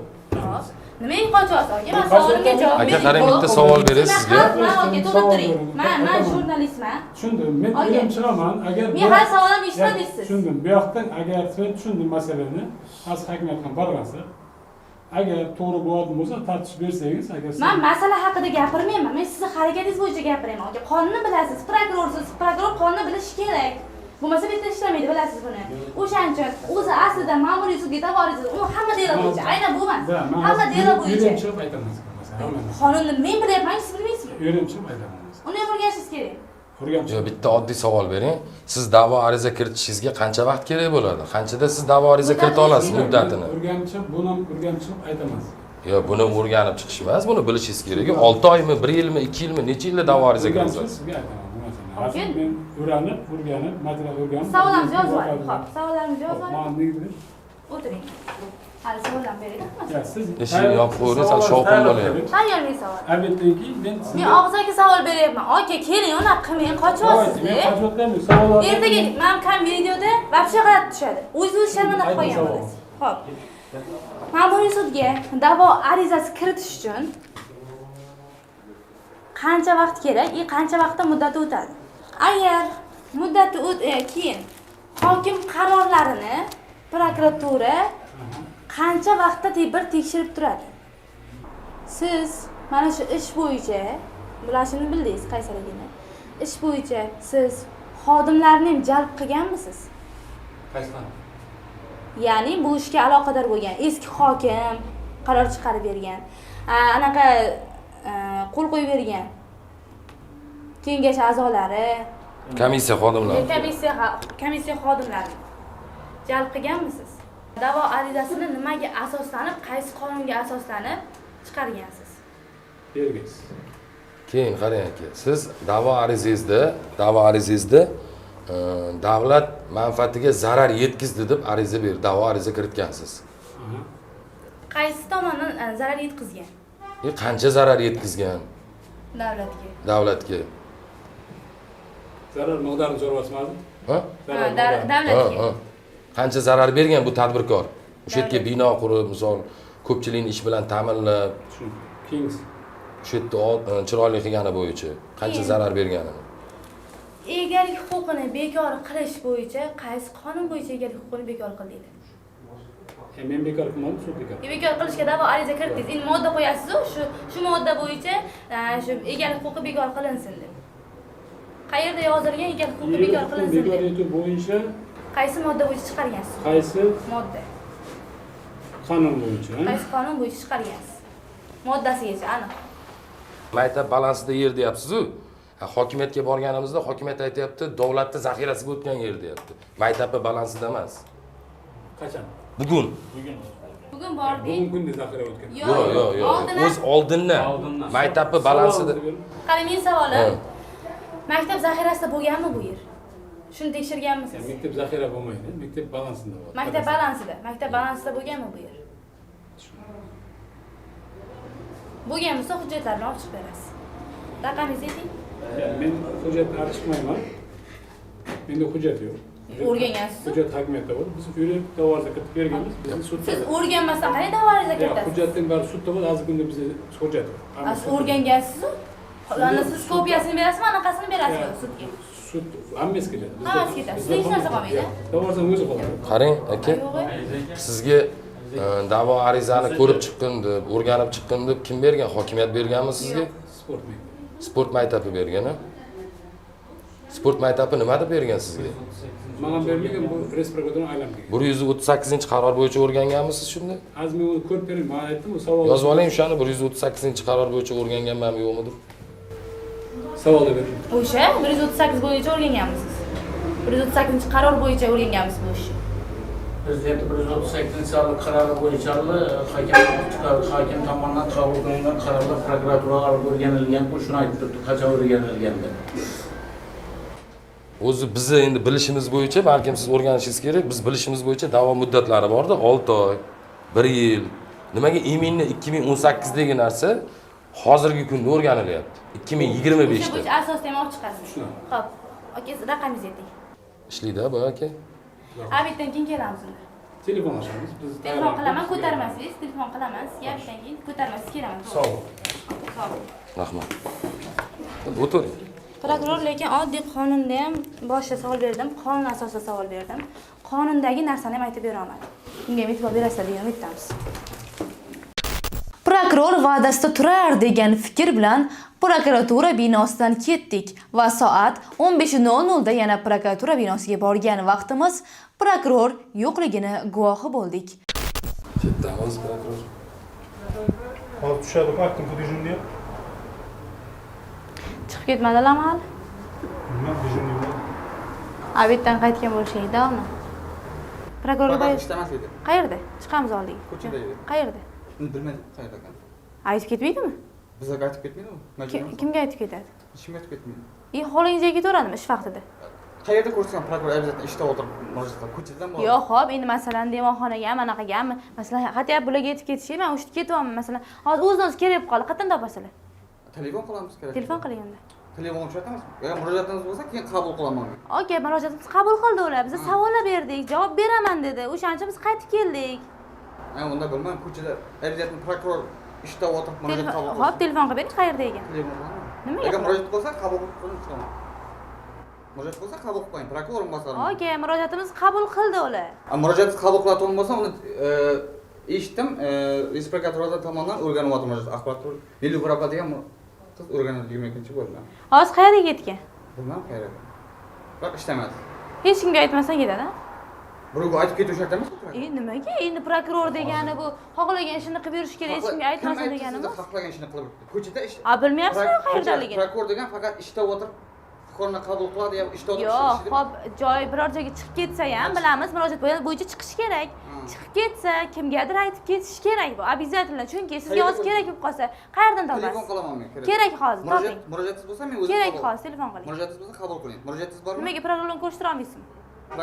Hop. Nimaga qochyapsiz aka? Men savolimga javob Aka, bering. qarang, bitta savol beray sizga. Men aka to'xtab turing. Men jurnalistman. Tushundim. Men Oke. o'ylamchi qilaman. Agar Men hali savolimni eshitmadingiz. tushundim. Bu yoqdan agar sen tushundim masalani, hozir hokimiyatdan borgansa, agar to'g'ri bo'ladigan bo'lsa, tartib bersangiz, agar Men masala haqida gapirmayman. Men sizni harakatingiz bo'yicha gapiraman. Aka, qonunni bilasiz. Prokurorsiz. Prokuror qonunni bilishi kerak. Bo'lmasa bu yerda ishlamaydi, bilasiz buni. O'shaning uchun o'zi aslida ma'muriy sudga da'vo arizasi, u hamma delo bo'yicha, aynan bu emas. Hamma delo bo'yicha. o'ylamchi qilib aytaman sizga masalan. Qonunni men bilyapman, siz bilmaysizmi? O'ylamchi qilib aytaman. Uni ham o'rganishingiz kerak. O'rgamchi. Yo, bitta oddiy savol bering. Siz da'vo ariza kiritishingizga qancha vaqt kerak bo'ladi? Qanchada siz da'vo ariza kirita olasiz muddatini? O'rgamchi, buni o'rgamchi qilib aytaman. Yo, buni o'rganib chiqish emas, buni bilishingiz kerak. 6 oymi, 1 yilmi, 2 yilmi, necha yilda da'vo ariza O'rgamchi kiritasiz? sizga aytaman bu masalani. Hozir men o'rganib, material o'rganib. Savollarimizni yozib oling. Xo'p, savollarimizni yozib oling. Mana nega deb? O'tiring. Hali savollar beraylik. Ya siz Eshikni yopib qo'ying, sal shovqin bo'lyapti. Tayyorlik savol. Albattaki men Men og'zaki savol beryapman. Aka, keling, unaqa qilmang, qochyapsiz-da. Ertaga men kam videoda вообще g'alati tushadi. O'zingiz sharmanda qilib qo'ygan bo'lasiz. Xo'p. Ma'muriy sudga da'vo arizasi kiritish uchun qancha vaqt kerak va qancha vaqtda muddati o'tadi? Agar muddati keyin hokim qarorlarini prokuratura qancha vaqtda bir tekshirib turadi? Siz mana shu ish bo'yicha bilashini bildingiz qaysiligini. Ish bo'yicha siz xodimlarni ham jalb qilganmisiz? Qaysidan? Ya'ni bu ishga aloqador bo'lgan eski hokim qaror chiqarib bergan, anaqa qo'l qo'yib bergan kengash a'zolari, Komissiya xodimlari. komissiya xodimlari jalb qilganmisiz? Da'vo arizasini nimaga asoslanib, qaysi qonunga asoslanib chiqargansiz? Bergaysiz. Keyin qarang aka, siz da'vo arizangizda davlat manfaatiga zarar yetkazdi deb da'vo ariza kiritgansiz. Qaysi tomondan zarar yetkazgan? Qancha zarar yetkazgan Davlatga. davlatga? Zarar miqdorini so'rayapsizmi? Ha? Davlatga. Qancha zarar bergan bu tadbirkor? O'sha yerga bino qurib, misol ko'pchilikni ish bilan ta'minlab, Kings o'sha yerda chiroyli qilgani bo'yicha qancha zarar berganini? Egalik huquqini bekor qilish bo'yicha qaysi qonun bo'yicha egalik huquqini bekor qildingiz? Men bekor qilmadim, sud bekor. Bekor qilishga da'vo ariza kiritdingiz. Endi modda qo'yasiz-ku, shu modda bo'yicha shu egalik huquqi bekor qilinsin deb. Qayerda yozilgan egalik huquqi bekor qilinsin Bekor deb? etish bo'yicha Qaysi modda bo'yicha chiqargansiz? qaysi Modda. qonun bo'yicha? Qaysi qonun bo'yicha chiqargansiz? Moddasigacha aniq. Maktab balansida yer deyapsiz-ku. Hokimiyatga borganimizda hokimiyat aytayapti, davlatda zaxirasiga o'tgan yer deyapti. Maktabda balansida emas. Qachon? Bugun. Bugun bordik. Bugun kunda zaxira o'tgan. Yo'q. O'z oldindan. Maktabda balansida. Qarang, men savolim. Maktab zaxirasida bo'lganmi bu yer? Shuni tekshirganmisiz? Maktab zaxira bo'lmaydi, maktab balansida bor. Maktab balansida. Maktab balansida bo'lganmi bu yer? Bo'lgan bo'lsa hujjatlarni olib chiqib berasiz. Raqamingizni ayting. Men hujjatni olib chiqmayman. Menda hujjat yo'q. O'rgangansiz. Hujjat hokimiyatda bor. Biz uyda da'vo ariza kiritib berganmiz. Bizni sudda. Siz o'rganmasdan qanday da'vo ariza kiritasiz? Hujjatning bari sudda bor. Hozir kunda bizda hujjat bor. Siz o'rgangansiz-ku. Ana siz kopiyasini berasizmi, anaqasini berasizmi sudga? Sud hammasi ketadi. Hammasi ketadi. Sizda hech narsa qolmaydi. Da'vo arizani o'zi qoladi. Qarang aka, sizga da'vo arizani ko'rib chiqqin deb, o'rganib chiqqin deb kim bergan? Hokimiyat berganmi sizga? Sport maktabi. Sport maktabi bergan. Sport maktabi nima deb bergan sizga? Mana bermagan bu respublikadan aylanib kelgan. 138-qaror bo'yicha o'rganganmisiz shunda? Az men uni ko'rib bering, men aytdim, u savol. Yozib oling o'shani 138-qaror bo'yicha o'rganganmanmi yo'qmi deb. Savolni bering. O'sha 138 bo'yicha o'rganganmisiz? 138-qaror bo'yicha o'rganganmisiz bu ishni? Prezident 138 qarori bo'yicha hokim tomonidan qabul qilingan qarorlar prokuratura o'rganilgan, bu shuni aytib turibdi, qachon o'rganilganda. O'zi bizni endi bilishimiz bo'yicha, balkim siz o'rganishingiz kerak, biz bilishimiz bo'yicha da'vo muddatlari bor-da, 6 oy, 1 yil. Nimaga iminni 2018 dagi narsa hozirgi kunda o'rganilyapti? 2025 da. O'sha bo'yicha asosda ham olib chiqasiz. Xo'p, aka, raqamingizni ayting. ishlaydi bu aka. Abitdan keyin kelamiz unda. Telefonlashamiz. Biz Telefon qilaman, ko'tarmasangiz, telefon qilamiz. Abitdan keyin ko'tarmasangiz kelamiz. Sog' bo'ling. Sog' bo'ling. Rahmat. O'tiring. Prokuror lekin oddiy qonunda ham boshida savol berdim, qonun asosida savol berdim. Qonundagi narsani ham aytib bera olmadim. Bunga e'tibor berasizlar degan umiddamiz. Prokuror va'dasida turar degan fikr bilan prokuratura binosidan ketdik va soat 15:00 da yana prokuratura binosiga borgan vaqtimiz prokuror yo'qligini guvohi bo'ldik. Ketdamiz prokuror. Hozir tushadi, aytdim bu dijunga. Chiqib ketmadilar hali. Nima dijunga? Abitdan qaytgan bo'lishaydi uni. Prokuror ishlamas edi. qayerda? Chiqamiz oldiga. Ko'chada edi. Qayerda? Bilmadim qayerda ekan. Aytib ketmaydimi? Bizga aytib ketmaydimi? Kimga aytib ketadi? Hech kimga aytib ketmaydi. Holingizga ketaveradimi ish vaqtida? Qayerda ko'rsan prokuror обязательно ishda o'tirib, murojaat ko'chadan bor. Yo'q, xo'p, endi masalan demonxonaga ham, anaqaga ham, masalan, hatto bularga yetib ketishga, men o'sha ketyapman, masalan, hozir o'z kerak bo'lib qoldi, qayerdan topasizlar? Telefon qilamiz kerak. Telefon qiling unda. Telefon uchratamiz. Agar murojaatimiz bo'lsa, keyin qabul qilaman. Okey, murojaatimizni qabul qildi ular. Biz savollar berdik, javob beraman dedi. O'shancha biz qaytib keldik. Unda bilmam, ko'chada обязательно prokuror ishda o'tirib murojaat qabul qiladi. Hop, telefon qilib bering, qayerda ekan? Telefon qilaman. Nimaga? Agar murojaat bo'lsa, qabul qilib chiqaman. Murojaat bo'lsa, qabul qilib qo'ying. Prokuror o'rinbosari. Okey, murojaatimizni qabul qildi ular. Murojaat qabul qiladigan bo'lsa, uni eshitdim, Respublika tomonidan o'rganyapti murojaat axborot. Nilufar degan qiz o'rganadi 22-chi bo'lgan. Hozir qayerga ketgan? Bilmam qayerga. Biroq ishlamadi. Hech kimga aytmasdan ketadi. Birovga aytib ketish shartmas. Nimaga? Endi prokuror degani bu xohlagan ishini qilib yurish kerak, hech kimga aytmasin deganimi? Xohlagan ishini qilib yuribdi. Ko'chada ish. Bilmayapsizmi qayerdaligini? Prokuror degan faqat ishda o'tirib fuqaroni qabul qiladi yo ishda o'tirib. Yo'q, hop, joy biror joyga chiqib ketsa ham bilamiz, murojaat bo'yicha chiqish kerak. Chiqib ketsa, kimgadir aytib ketish kerak bu, обязательно. Chunki sizga hozir kerak bo'lib qolsa, qayerdan topasiz? Telefon qilaman men. Kerak hozir, toping. Murojaatingiz bo'lsa, men o'zim Kerak hozir, telefon qiling. Murojaatingiz bo'lsa qabul qiling. Murojaatingiz bormi? Nimaga prokuror bilan ko'rishtira olmaysizmi?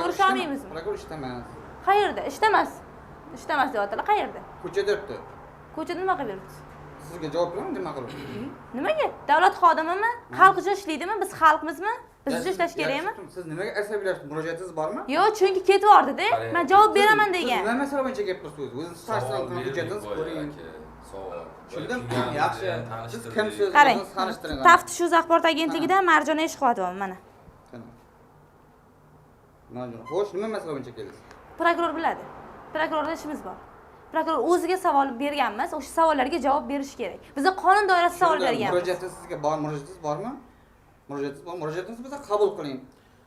Ko'risha olmaymizmi? Prokuror ishdamas. Qayerda? Ishdamas. Ishdamas deyaptilar. Qayerda? Ko'chada yuribdi. Ko'chada nima qilib yuribsiz? Sizga javob beraman, nima qilib? Nimaga? Davlat xodimimi? Xalq uchun ishlaydimi? Biz xalqmizmi? Biz uchun ishlash kerakmi? Siz nimaga asabiylashib murojaatingiz bormi? Yo'q, chunki ketyapti-da. Men javob beraman degan. Nima masala bo'yicha gapirasiz? O'zingiz tartibdan hujjatingiz ko'ring. Tushundim? Yaxshi. Siz kimsiz? Qarang. Tanishtiring. Taftish o'z axborot agentligidan Marjona ish qilyapman mana. Marjona. Xo'sh, nima masala bo'yicha keldingiz? Prokuror biladi. Prokurorda ishimiz bor. Prokuror o'ziga savol berganmiz, o'sha savollarga javob berish kerak. Bizga qonun doirasida savol berganmiz. Murojaatingiz sizga bor, murojaatingiz bormi? Murojaatingiz bor, murojaatingiz bo'lsa qabul qiling.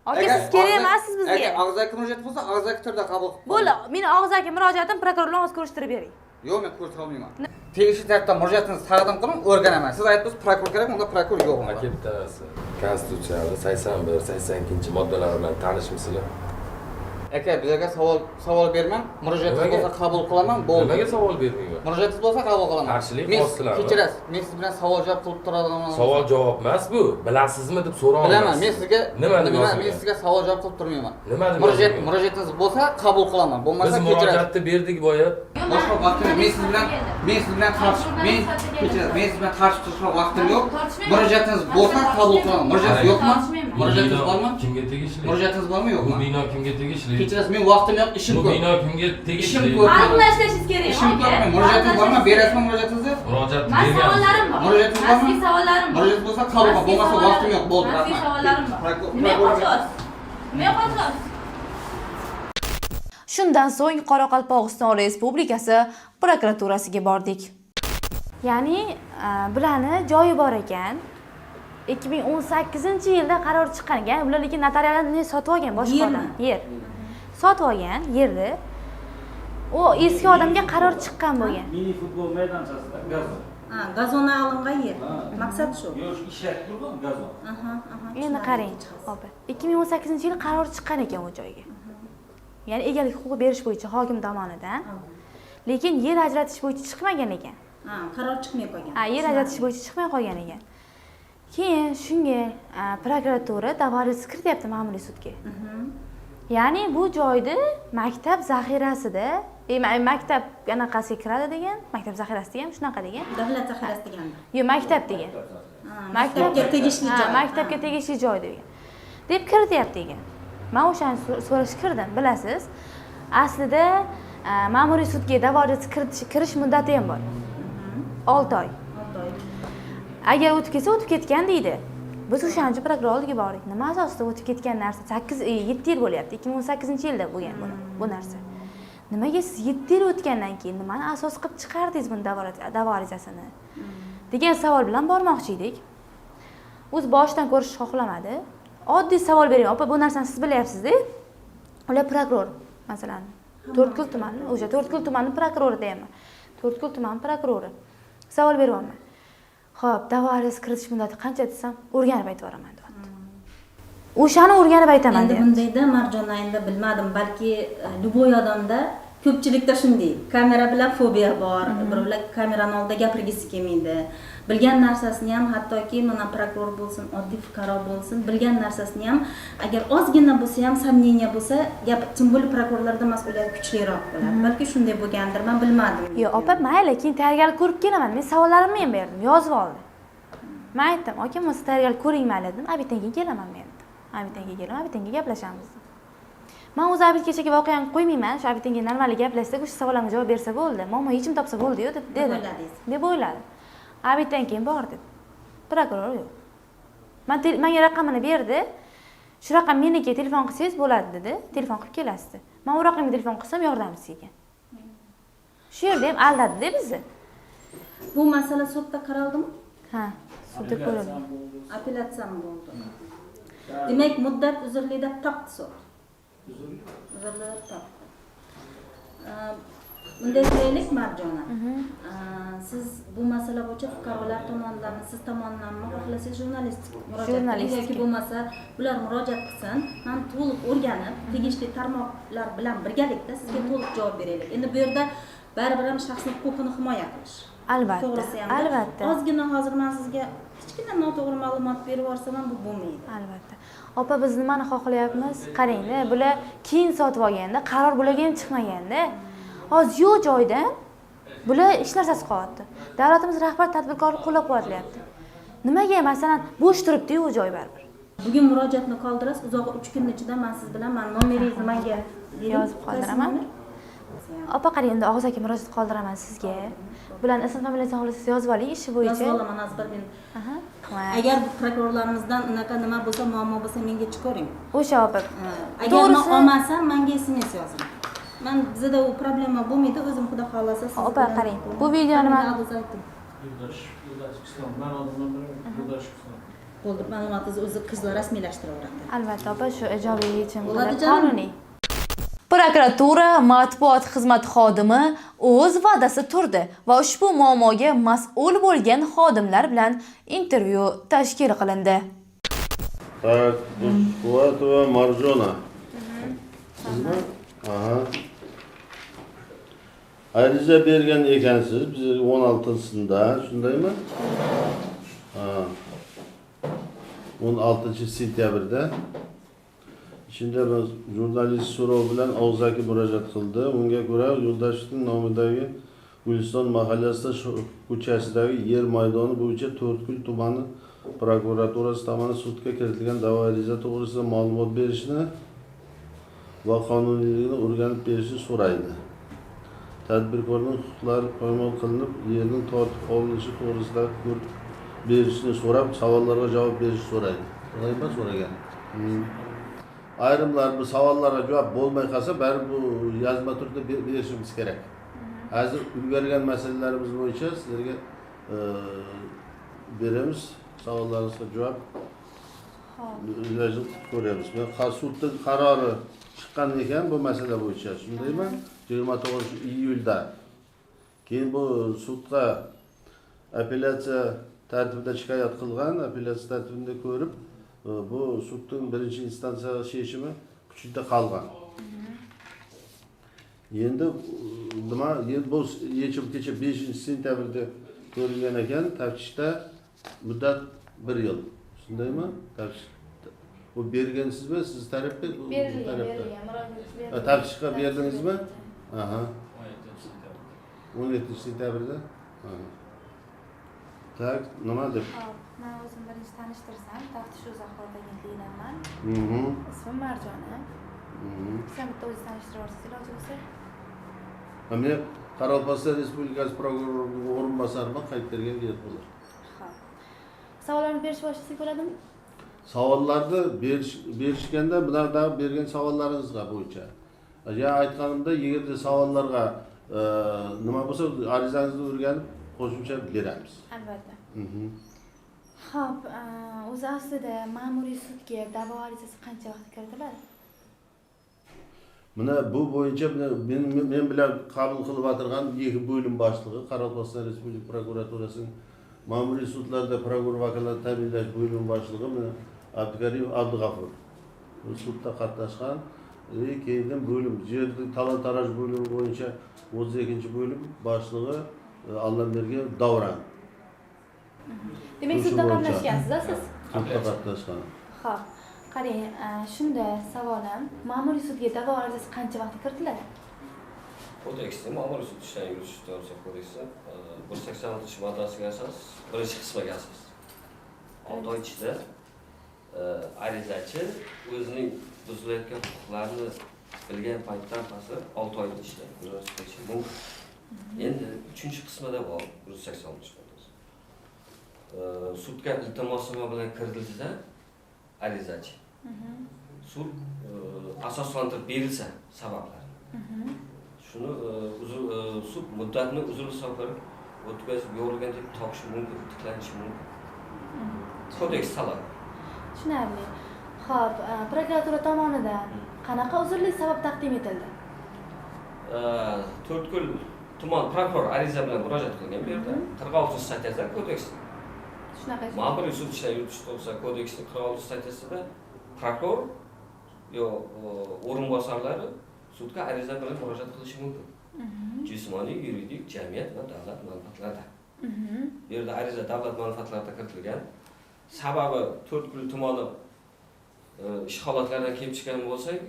Aka, siz kerak emassiz bizga. Agar og'zaki murojaat bo'lsa, og'zaki turda qabul qiling. Bo'ldi, meni og'zaki murojaatim prokuror bilan o'z ko'rishtirib bering. Yo'q, men ko'rsatib olmayman. Tegishli tartibda murojaatingizni taqdim qiling, o'rganaman. Siz aytdingiz, prokuror kerak, unda prokuror yo'q. Aka bittasi. Konstitutsiyaning 81-82-moddalari bilan tanishmisizlar? Aka, bizga savol bermang. Murojaatingiz bo'lsa qabul qilaman, bo'ldi. Nimaga savol bermayman? Murojaatingiz bo'lsa qabul qilaman. Qarshilik qilsizlar. Kechirasiz. Men siz bilan savol javob qilib turadiman. Savol javob emas bu. Bilasizmi deb so'rayapman. Bilaman. Men sizga men sizga savol javob qilib turmayman. Nima deb murojaatingiz bo'lsa qabul qilaman. Bo'lmasa biz kechirasiz. murojaatni berdik boya. Boshqa vaqtim men siz bilan tartishib turishga vaqtim yo'q. Murojaatingiz bo'lsa qabul qilaman. Murojaatingiz yo'qmi? Murojaatingiz bormi? Kimga tegishli? Murojaatingiz bormi yo'qmi? Bu bino kimga tegishli? Kechirasiz, men vaqtim yo'q, ishim Bu ko'p. bino kimga tegishli? Aniqlashingiz kerak. Ishim ko'p. Murojaatingiz bormi? Berasizmi murojaatingizni? Murojaat Men savollarim bor. Murojaatingiz bormi? Mazkur savollarim bor. Murojaat bo'lsa qabul qilaman. Bo'lmasa vaqtim yo'q, bo'ldi. Mazkur savollarim bor. Men qo'yasiz. Shundan so'ng Qoraqalpog'iston Respublikasi prokuraturasiga bordik. Ya'ni bularni joyi bor ekan. 2018-yilda qaror chiqqan ekan. Ular lekin notarialni sotib olgan boshqa odam. Yer. Sotib olgan yerni. O eski odamga qaror chiqqan bo'lgan. Mini futbol maydonchasida gazon. Gazondan olingan yer. Maqsad shu. Yo'q, ishlab turgan gazon. Endi qarang, opa. 2018-yil qaror chiqqan ekan u joyga. Ya'ni egalik huquqi berish bo'yicha hokim tomonidan. Lekin yer ajratish bo'yicha chiqmagan ekan. Qaror chiqmay qolgan. Yer ajratish bo'yicha chiqmay qolgan ekan. Keyin shunga prokuratura da'vosi kirityapti ma'muriy sudga. Ya'ni bu joyda maktab zaxirasida, maktab anaqasiga kiradi degan, maktab zaxirasi degan shunaqa degan. Davlat zaxirasi deganda. Yo'q, maktab degan. Maktabga tegishli joy. Maktabga tegishli joy degan. Deb kirityapti ekan. Men o'shani so'rashga kirdim, bilasiz. Aslida ma'muriy sudga da'vo arizasi kirish muddati ham bor. 6 oy. 6 oy. Agar o'tib ketsa, o'tib ketgan deydi. Biz o'shancha prokuror oldiga bordik. Nima asosida o'tib ketgan narsa 7 yil bo'lyapti. 2018-yilda bo'lgan bu narsa. Nimaga siz 7 yil o'tgandan keyin nimani asos qilib chiqardingiz buni da'vo arizasini? degan savol bilan bormoqchi edik. O'z boshidan ko'rishni xohlamadi. Oddiy savol bering. Opa, bu narsani siz bilyapsiz-da? Ular prokuror, masalan, To'rtko'l tumani, o'sha To'rtko'l tumani prokurori deyman. To'rtko'l tumani prokurori. Savol beryapman. Xo'p, da'vo arizasi kiritish muddati qancha desam, o'rganib aytib beraman deyapti. O'shani o'rganib aytaman deyapti. Endi bundayda Marjona endi bilmadim, balki любой odamda ko'pchilikda shunday. Kamera bilan fobiya bor, birovlar kamerani oldida gapirgisi kelmaydi. Bilgan narsasini ham, hattoki mana prokuror bo'lsin, oddiy fuqaro bo'lsin, bilgan narsasini ham agar ozgina bo'lsa ham samniya bo'lsa, gap tim bo'lib prokurorlarda mas'uliyat kuchliroq bo'ladi. Balki shunday bo'lgandir, men bilmadim. Yo'q, opa, mayli, keyin tayyorgarlik ko'rib kelaman. Men savollarimni ham berdim, yozib oldim. Men aytdim, "Aka, siz tayyorgarlik ko'ring mayli" dedim. Abitdan keyin kelaman men. Abitdan keyin kelaman, abitdan keyin gaplashamiz. Men o'z abit kechagi voqeani qo'ymayman, shu abitdan keyin normal gaplashsak, o'sha savollarga javob bersa bo'ldi. Muammo yechim topsa bo'ldi-yu deb o'yladim. Abitdan keyin bordi. Prokuror yo'q. Menga raqamini berdi. Shu raqam meniki, telefon qilsangiz bo'ladi dedi. Telefon qilib kelasiz. Men u raqamga telefon qilsam yordamchisi ekan. Shu yerda ham aldadi-da bizni. Bu masala sudda qaraldimi? Ha, sudda ko'rildi. Apellyatsiyam bo'ldi. Demak, muddat uzrlida topdi sud. Uzrlida topdi. Bunday qilaylik Marjona. Siz bu masala bo'yicha fuqarolar tomonidan, siz tomonidanmi xohlasangiz jurnalistik murojaat yoki bo'lmasa ular murojaat qilsin, men to'liq o'rganib, tegishli tarmoqlar bilan birgalikda sizga to'liq javob beraylik. Endi bu yerda baribir ham shaxsning huquqini himoya qilish. Albatta. To'g'risi ham. Albatta. Ozgina hozir men sizga kichkina noto'g'ri ma'lumot berib yuborsam ham bu bo'lmaydi. Albatta. Opa, biz nimani xohlayapmiz? Qarang-da, bular keyin sotib olganda, qaror bo'lagan chiqmaganda, hozir yo'q joyda bular ish narsasi qolyapti. Davlatimiz rahbar tadbirkorni qo'llab-quvvatlayapti. Nimaga masalan bo'sh turibdi-yu u joy baribir. Bugun murojaatni qoldirasiz, uzog'i 3 kun ichida men siz bilan nomeringizni menga yozib qoldiraman. Opa, qarang, endi og'iz aka murojaat qoldiraman sizga. Bular ism familiyasini xohlasangiz yozib oling ishi bo'yicha. Yozib olaman hozir men. Agar prokurorlarimizdan unaqa nima bo'lsa, muammo bo'lsa menga chiqaring. O'sha opa. Agar men olmasam, menga SMS yozing. Men bizda u problema bo'lmaydi, o'zim xudo xolasa siz. Opa, qarang. Bu videoni men bo'ldi, ma'lumotingizni o'zi qizlar rasmiylashtiraveradi. Albatta, opa, shu ijobiy yechim qonuniy. Prokuratura matbuot xizmati xodimi o'z va'dasi turdi va ushbu muammoga mas'ul bo'lgan xodimlar bilan intervyu tashkil qilindi. Так, Quvvatova Marjona. Sizmi? Aha. Ariza bergan ekansiz, biz 16-sida, shundaymi? Ha. 16-sentyabrda. Shunda biz jurnalist so'rov bilan og'zaki murojaat qildi. Unga ko'ra, Yo'ldashevning nomidagi Guliston mahallasida ko'chasidagi yer maydoni bo'yicha To'rtko'l tumani prokuraturasi tomonidan sudga kiritilgan da'vo ariza to'g'risida ma'lumot berishni va qonuniyligini o'rganib berishni so'raydi. Tadbirkorning huquqlari poymol qilinib, yerning tortib olinishi to'g'risida ko'rib berishni so'rab, savollarga javob berishni so'raydi. Nima so'ragan? Ayrimlar bu savollarga javob bo'lmay qolsa, baribir bu yozma turda berishimiz kerak. Hozir ulgurgan masalalarimiz bo'yicha sizlarga beramiz, savollaringizga javob ilojini ko'ramiz. Men sudning qarori chiqqan ekan bu masala bo'yicha, shundaymi? 29-iyulda. Keyin bu sudga apellyatsiya tartibida shikoyat qilgan, apellyatsiya tartibida ko'rib, bu sudning birinchi instansiya sheshimi kuchida qolgan. Endi nima, bu yechim kecha 5-sentyabrda ko'rilgan ekan, taftishda muddat 1 yil. Shundaymi? Bu bergansizmi siz tarafda? Berilgan. Taftishga berdingizmi? Aha. 17-sentyabrda. Tak, nima deb? Hop, men o'zim birinchi tanishtirsam, Taftish o'z axborot agentligidanman. Ismim Marjona. Sen bitta o'zingiz tanishtirib yuborsangiz iloji bo'lsa. Men Qoraqalpog'iston Respublikasi prokurorining o'rinbosariman, qaytib bergan gap bo'ladi. Xo'p. Savollarni berishib boshlasak bo'ladimi? Savollarni berishganda bularda bergan savollaringizga bo'yicha. Ya aytganimda, agarda savollarga nima bo'lsa, arizangizni o'rganib qo'shimcha beramiz. Albatta. Xo'p, o'zi aslida ma'muriy sudga da'vo arizasi qancha vaqtda kiritiladi? Mana bu bo'yicha men bilan qabul qilib o'tirgan ikki bo'lim boshlig'i Qoraqalpog'iston Respublika prokuraturasining ma'muriy sudlarda prokuror vakolatini ta'minlash bo'lim boshlig'i Abdukarim Abdug'afur. Bu sudda qatnashgan. Keyin bo'lim yerlik talon-taroj bo'limi bo'yicha 32-bo'lim boshlig'i Allambergen Davron. Demak, sudda qatnashgansiz siz? Sudda qatnashgan. Xo'p. Qarang, shunda savolim, ma'muriy sudga da'vo arizasi qancha vaqtda kiritiladi? Kodeksda ma'muriy sud ishdan yuritish to'g'risida kodeksda 186-moddasiga asos, birinchi qismiga asos 6 oy ichida arizachi o'zining buzilayotgan huquqlarini bilgan paytdan boshlab 6 oy ichida yuritishi mumkin. Endi 3-qismida bor 186 moddasi. Sudga iltimosnoma bilan kiritilsa, arizachi sud asoslantirib berilsa sabablar. Shuni sud muddatni uzr safar o'tkazib yo'rilgan deb topishi mumkin, tiklanishi mumkin. Kodeks talab. Tushunarli. Xo'p, prokuratura tomonidan qanaqa uzrli sabab taqdim etildi? To'rtko'l tuman prokuror ariza bilan murojaat qilgan bu yerda 46-statyasidan kodeks. Shunaqa. Ma'muriy sud ishdan yuritish to'g'risida kodeksning 46-statyasida prokuror yo o'rinbosarlari sudga ariza bilan murojaat qilishi mumkin. Jismoniy, yuridik jamiyat va davlat manfaatlarida. Bu yerda ariza davlat manfaatlarida kiritilgan. Sababi To'rtko'l tumani ish holatlaridan kelib chiqqan bo'lsak,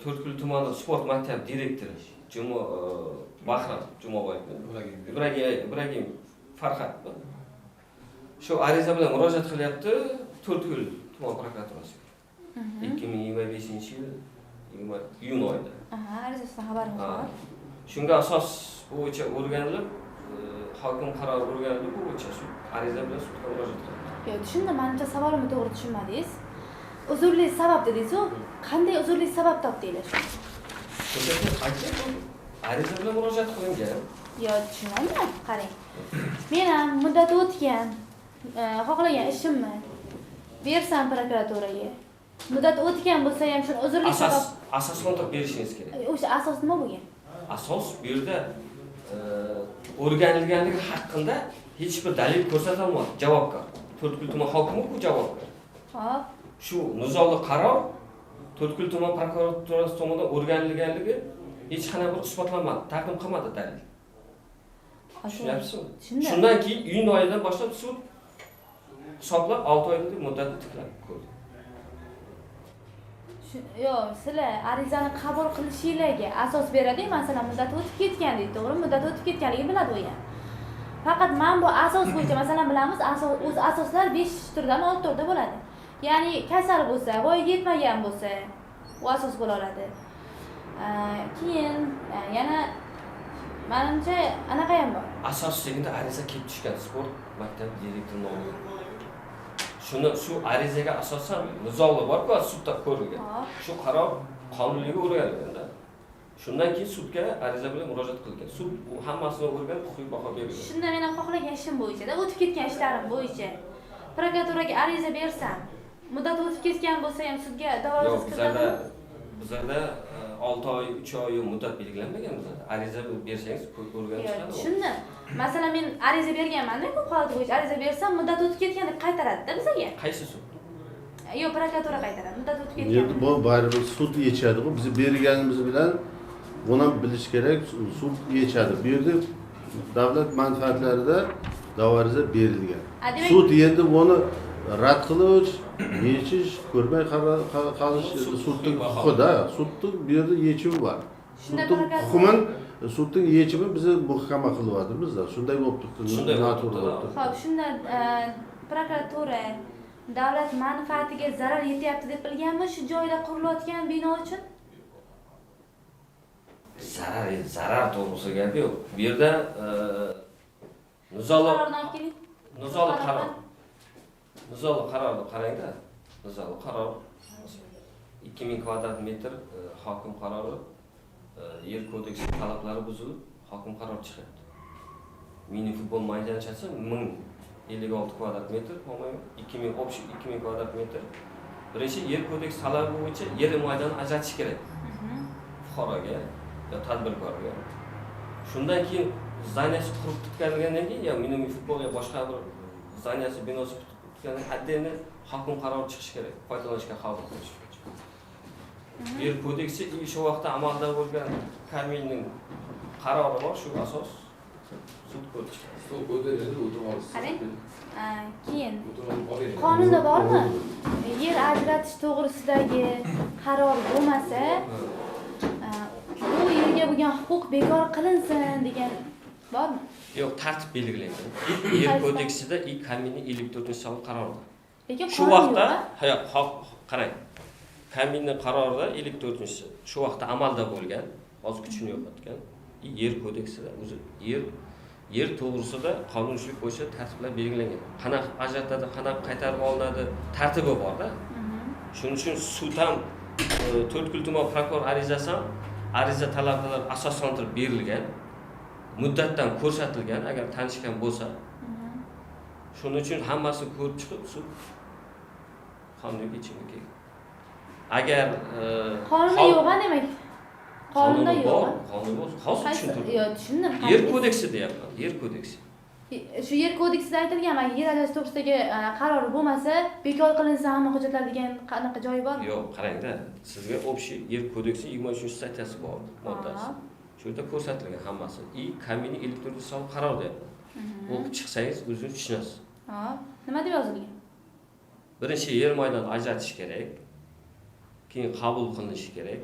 To'rtko'l tumani sport maktab direktori Bahram Jumoboyev, Ibragim Farhat. Shu ariza bilan murojaat qilyapti To'rtko'l tuman prokuraturasiga. 2025-yil iyun oyida. Arizasidan xabarimiz bor. Shunga asos bo'yicha o'rganilib, hokim qarori o'rganilib, bu bo'yicha sud ariza bilan sudga murojaat qildi. Yo'q, tushundim. Menimcha savolimni to'g'ri tushunmadingiz. Uzrli sabab dedingiz-ku, qanday uzrli sabab topdingiz? Ariza bilan murojaat qilingan. Yo'q, tushunmayman. Qarang. Men ham muddat o'tgan, xohlagan ishimni bersam prokuraturaga. Muddat o'tgan bo'lsa ham shuni uzrli sabab asoslantirib berishingiz kerak. O'sha asos nima bo'lgan? Asos bu yerda o'rganilganligi haqida hech bir dalil ko'rsatilmadi javobgar. To'rtko'l tuman hokimi-ku javobgar. Xo'p. Shu nizoli qaror To'rtko'l tuman prokuraturasi tomonidan o'rganilganligi hech qanday bir isbotlanmadi, taqdim qilmadi dalil. Tushunyapsizmi? Shundan keyin iyun oyidan boshlab sud hisoblab 6 oylik muddatni tiklab qo'ydi. Yo'q, sizlar arizani qabul qilishinglarga asos beradi, masalan, muddat o'tib ketgan deydi, to'g'ri? Muddat o'tib ketganligi biladi u ham. Faqat men bu asos bo'yicha, masalan, bilamiz, o'z asoslar 5 turdan 6 turda bo'ladi. Ya'ni kasal bo'lsa, voyaga yetmagan bo'lsa, u asos bo'la oladi. Keyin yana menimcha anaqa ham bor. Asosligida ariza kelib tushgan sport maktab direktori nomiga. Shu arizaga asosan nizoli bor-ku, sudda ko'rilgan. Shu qaror qonuniyga o'rganilganda. Shundan keyin sudga ariza bilan murojaat qilgan. Sud hammasini o'rganib, huquqiy baho bergan. Shunda men ham xohlagan ishim bo'yicha, o'tib ketgan ishlarim bo'yicha prokuraturaga ariza bersam, muddat o'tib ketgan bo'lsa ham sudga da'vo kiritadi. Bizlarda 6 oy, 3 oy muddat belgilanmagan bizlarda. Ariza bersangiz o'rganib chiqadi. Tushundim. Masalan, men ariza berganman-da, ko'p holat bo'yicha ariza bersam, muddat o'tib ketgan deb qaytaradi-da bizga. Qaysi sud? Yo'q, prokuratura qaytaradi. Muddat o'tib ketgan. Endi bu baribir sud yechadi-ku. Biz berganimiz bilan buni bilish kerak, sud yechadi. Bu yerda davlat manfaatlarida da'vo ariza berilgan. Sud endi buni rad qilish, yechish, ko'rmay qolish sudning huquqida, sudning bu yerda yechimi bor. Shunda Sudning prokuratura hukmin, sudning yechimi bizni muhokama qilyapmiz bizda. Shunday bo'libdi. Shunday noto'g'ri bo'libdi. bo'libdi. Xo'p, shunda prokuratura davlat manfaatiga zarar yetyapti deb bilganmi shu joyda qurilayotgan bino uchun? Zarar to'g'risi gap yo'q. Bu yerda nizoli qarorni qarangda. Nizoli qaror 2000 kvadrat metr hokim qarori yer kodeksi talablari buzilib hokim qaror chiqyapti. Mini futbol maydonchasi 1056 kvadrat metr, mo'min 2000 kvadrat metr. Birinchi yer kodeksi talabi bo'yicha yer maydonni ajratish kerak. Fuqaroga yo tadbirkorga. Shundan keyin zdaniyasi qurib bitgandan keyin yo mini futbol yo boshqa bir zdaniyasi binosi bitgandan отдельно hokim qarori chiqishi kerak. Foydalanishga qabul qilish. Yer kodeksi shu vaqtda amalda bo'lgan kaminning qarori bor, shu asos sud ko'rib chiqadi. Qarang. Keyin qonunda bormi? Yer ajratish to'g'risidagi qaror bo'lmasa, bu yerga bo'lgan huquq bekor qilinsin degan bormi? Yo'q, tartib belgilangan. Yer kodeksida kaminning 54-sonli qarori bor. Lekin shu vaqtda, qarang. Kaminning qarorida 54-si shu vaqtda amalda bo'lgan, hozir kuchini yo'qotgan. Yer kodeksida o'zi yer to'g'risida qonunchilik bo'yicha tartiblar belgilangan. Qanaqa ajratadi, qanaqa qaytarib olinadi, tartibi bor-da. Shuning uchun sud ham 4 tuman prokuror arizasi ham ariza talablar asoslantirib berilgan, muddatdan ko'rsatilgan agar tanishgan bo'lsa. Shuning uchun hammasini ko'rib chiqib sud qonuniy yechimga kelgan. Agar qonunda yo'q demak. Qonunda yo'q. Qonun bor. Hozir tushuntirdim. Yo'q, tushundim. Yer kodeksi deyapman. Yer kodeksi. Shu yer kodeksida aytilgan, yer ajratish to'g'risidagi qaror bo'lmasa, bekor qilinsa hamma hujjatlar degan qanaqa joyi bormi? Yo'q, qarangda. Sizga общий yer kodeksi 23-statyasi bor, moddasi. Shu yerda ko'rsatilgan hammasi. Kaminning 54-sonli qaror deyapman. O'qib chiqsangiz o'zingiz tushunasiz. Nima deb yozilgan? Birinchi yer maydonni ajratish kerak. Keyin qabul qilinishi kerak.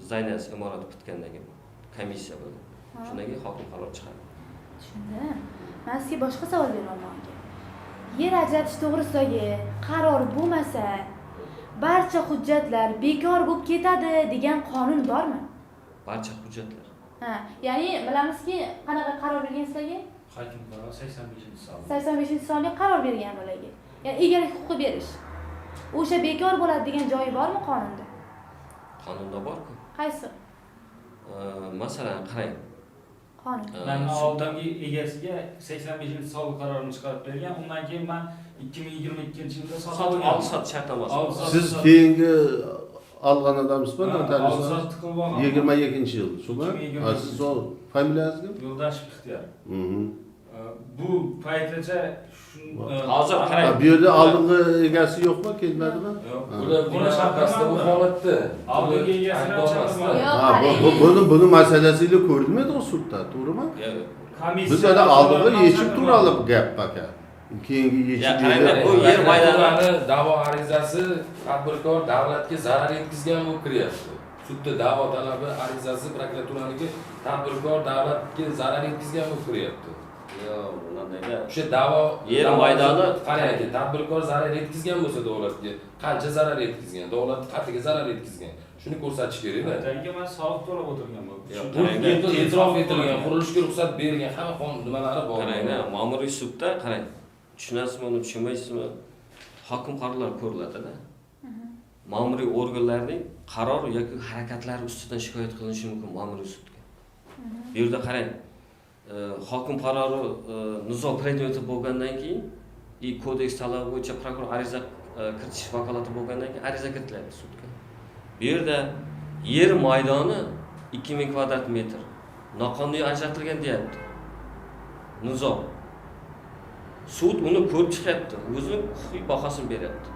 Zdaniyasi imorati bitgandan keyin komissiya bo'ladi. Shundan keyin hokim qaror chiqadi. Tushundim. Men sizga boshqa savol beraman. Yer ajratish to'g'risidagi qaror bo'lmasa, barcha hujjatlar bekor bo'lib ketadi degan qonun bormi? Barcha hujjatlar. Ya'ni bilamizki, qanaqa qaror bergan sizlarga? Hokim qarori 85-sonli. 85-sonli qaror bergan ularga. Ya'ni egalik huquqi berish. O'sha bekor bo'ladi degan joyi bormi qonunda? Qonunda bor-ku. Qaysi? Masalan, qarang. Qonun. Men oldingi egasiga 85-sonli qarorini chiqarib bergan. Undan keyin men 2022-yilda sotib olsat shartnomasi. Siz keyingi algan adamsizmi? Olsat qilib olgan. 22-yil, shumi? Siz familiyangiz? Yo'ldosh Ixtiyor. Bu paytgacha hozir qarang. Bu yerda oldingi egasi yo'qmi, kelmadimi? Yo'q. Buni shaqasida bu holatda. Oldingi egasini Buni masalasini ko'rdingmi sudda, to'g'rimi? komissiya Biz ana oldingi yechim turali gap aka. Keyingi yechim bu yer maydoni da'vo arizasi tadbirkor davlatga zarar yetkazgan bo'lib kiryapti. Sudda da'vo talabi arizasi prokuraturaniga tadbirkor davlatga zarar yetkazgan bo'lib kiryapti. Yo'q, bunday O'sha da'vo yer maydoni qarang, tadbirkor zarar yetkazgan bo'lsa davlatga, qancha zarar yetkazgan, davlat qatiga zarar yetkazgan. Shuni ko'rsatish kerak-da. Tanga men soliq to'lab o'tirganman. E'tirof etilgan, qurilishga ruxsat bergan hamma qonun nimalari bor. Qarang, ma'muriy sudda qarang. Tushunasizmi, uni tushunmaysizmi? Hokim qarorlari ko'riladi-da. Ma'muriy organlarning qaror yoki harakatlari ustidan shikoyat qilinishi mumkin ma'muriy sudga. Bu yerda qarang. Hokim qarori nizo predmeti bo'lgandan keyin kodeks talabi bo'yicha prokuror ariza kiritish vakolati bo'lgandan keyin ariza kiritiladi sudga. Bu yerda yer maydoni 2000 kvadrat metr noqonuniy ajratilgan deyapti. Nizo. Sud uni ko'rib chiqyapti, o'zining huquqiy bahosini beryapti.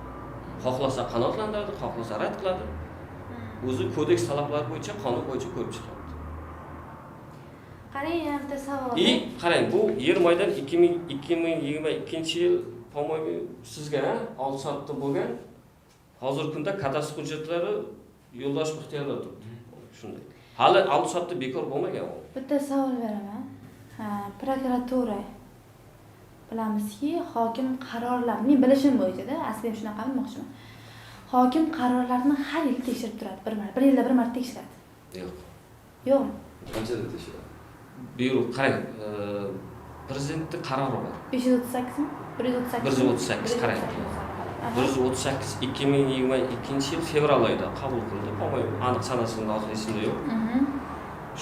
Xohlasa qanoatlantiradi, xohlasa rad qiladi. O'zi kodeks talablari bo'yicha, qonun bo'yicha ko'rib chiqyapti. Qarang, yana bitta savol. Qarang, bu yer maydoni 2022-yil, po-mo'yim sizga olsatda bo'lgan. Hozirgi kunda kadastr hujjatlari Yo'ldosh Ixtiyorda turibdi. Shunday. Hali 6 soatda bekor bo'lmagan u. Bitta savol beraman. Prokuratura bilamizki, hokim qarorlar, men bilishim bo'yicha-da, aslida shunaqa demoqchiman. Hokim qarorlarni har yil tekshirib turadi, bir yilda bir marta tekshiradi. Yo'q. Yo'qmi? Qanchada tekshiradi? Buyruq qarang, prezidentning qarori bor. 538 mi? 138. 138 qarang. 138 2022-yil fevral oyida qabul qilindi. Bo'lmaydi, aniq sanasini hozir esimda yo'q.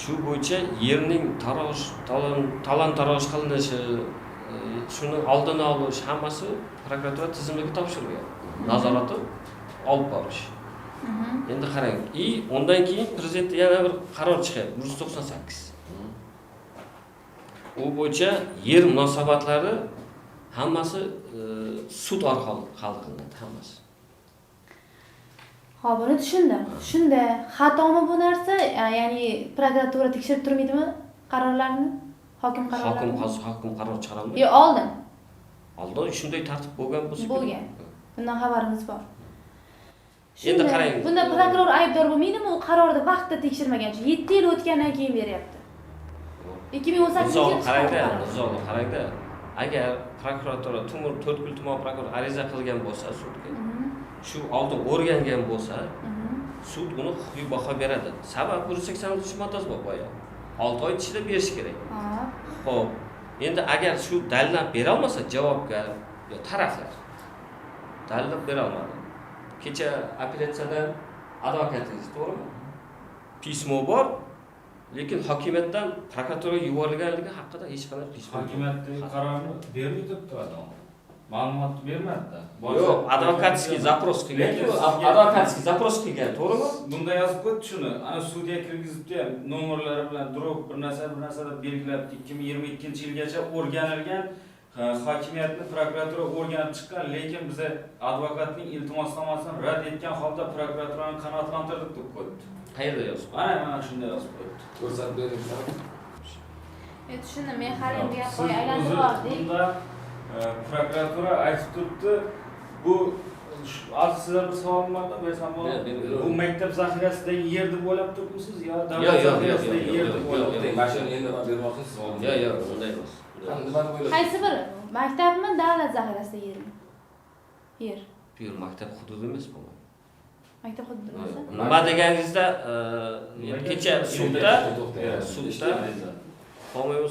Shu bo'yicha yerning talon-taroj qilinishi, shuni oldini olish hammasi prokuratura tizimiga topshirilgan. Nazorati olib borish. Endi qarang, undan keyin prezident yana bir qaror chiqadi, 198. U bo'yicha yer munosabatlari hammasi sud orqali hal qilinadi, hammasi. Ha, buni tushundim. Shunda xatomi bu narsa? Ya'ni prokuratura tekshirib turmaydimi qarorlarni? Hokim qarorlarini? Hokim qaror chiqara olmaydi. Yo'q, oldin. Oldin shunday tartib bo'lgan bo'lsa bo'lgan. Bundan xabarimiz bor. Endi qarang. Bunda prokuror aybdor bo'lmaydimi? U qarorni vaqtida tekshirmagancha 7 yil o'tgandan keyin beryapti. 2018-yil qarangda. Agar prokuratura 4 tuman prokuror ariza qilgan bo'lsa sudga, shu oldin o'rgangan bo'lsa, sud uni huquqiy baho beradi. Sabab 183-moddasi bor boya. 6 oy ichida berish kerak. Xo'p, endi agar shu dalilni bera olmasa javobgar yo taraflar dalil bera olmadi. Kecha apellyatsiyadan advokatingiz, to'g'rimi? Pismo bor, lekin hokimiyatdan prokuraturaga yuborilganligi haqida hech qanday pismo. Hokimiyatning qarorini bermay turibdi adam. Ma'lumotni bermadi-da. Yo'q, advokatskiy zaпрос qilgan. Advokatskiy zaпрос qilgan, to'g'rimi? Bunda yozib qo'ydi shuni. Ana sudga kirgizibdi ham nomerlari bilan drog bir narsa deb belgilab 2022-yilgacha o'rganilgan hokimiyatni prokuratura o'rganib chiqqan, lekin biz advokatning iltimosnomasini rad etgan holda prokuraturani qanoatlantirdik deb qo'yibdi. Qayerda yozib? Mana shunda yozib qo'yibdi. Ko'rsatib beringlar. Tushundim, men har endi gapni aylantirib oldik. Prokuratura aytib turibdi, bu hozir sizlar bir savolim bor-da, bersam bo'ladi. Bu maktab zaxirasidagi yer deb o'ylab turibmisiz yo davlat zaxirasidagi yer deb o'ylab turibsiz? Mashina endi bermoqchisiz savolim. Yo'q, unday emas. Qaysi biri? Maktabmi, davlat zaxirasidagi yermi? Yer. Bu maktab hududi emas bu. Maktab hududi emas. Nima deganingizda, kecha sudda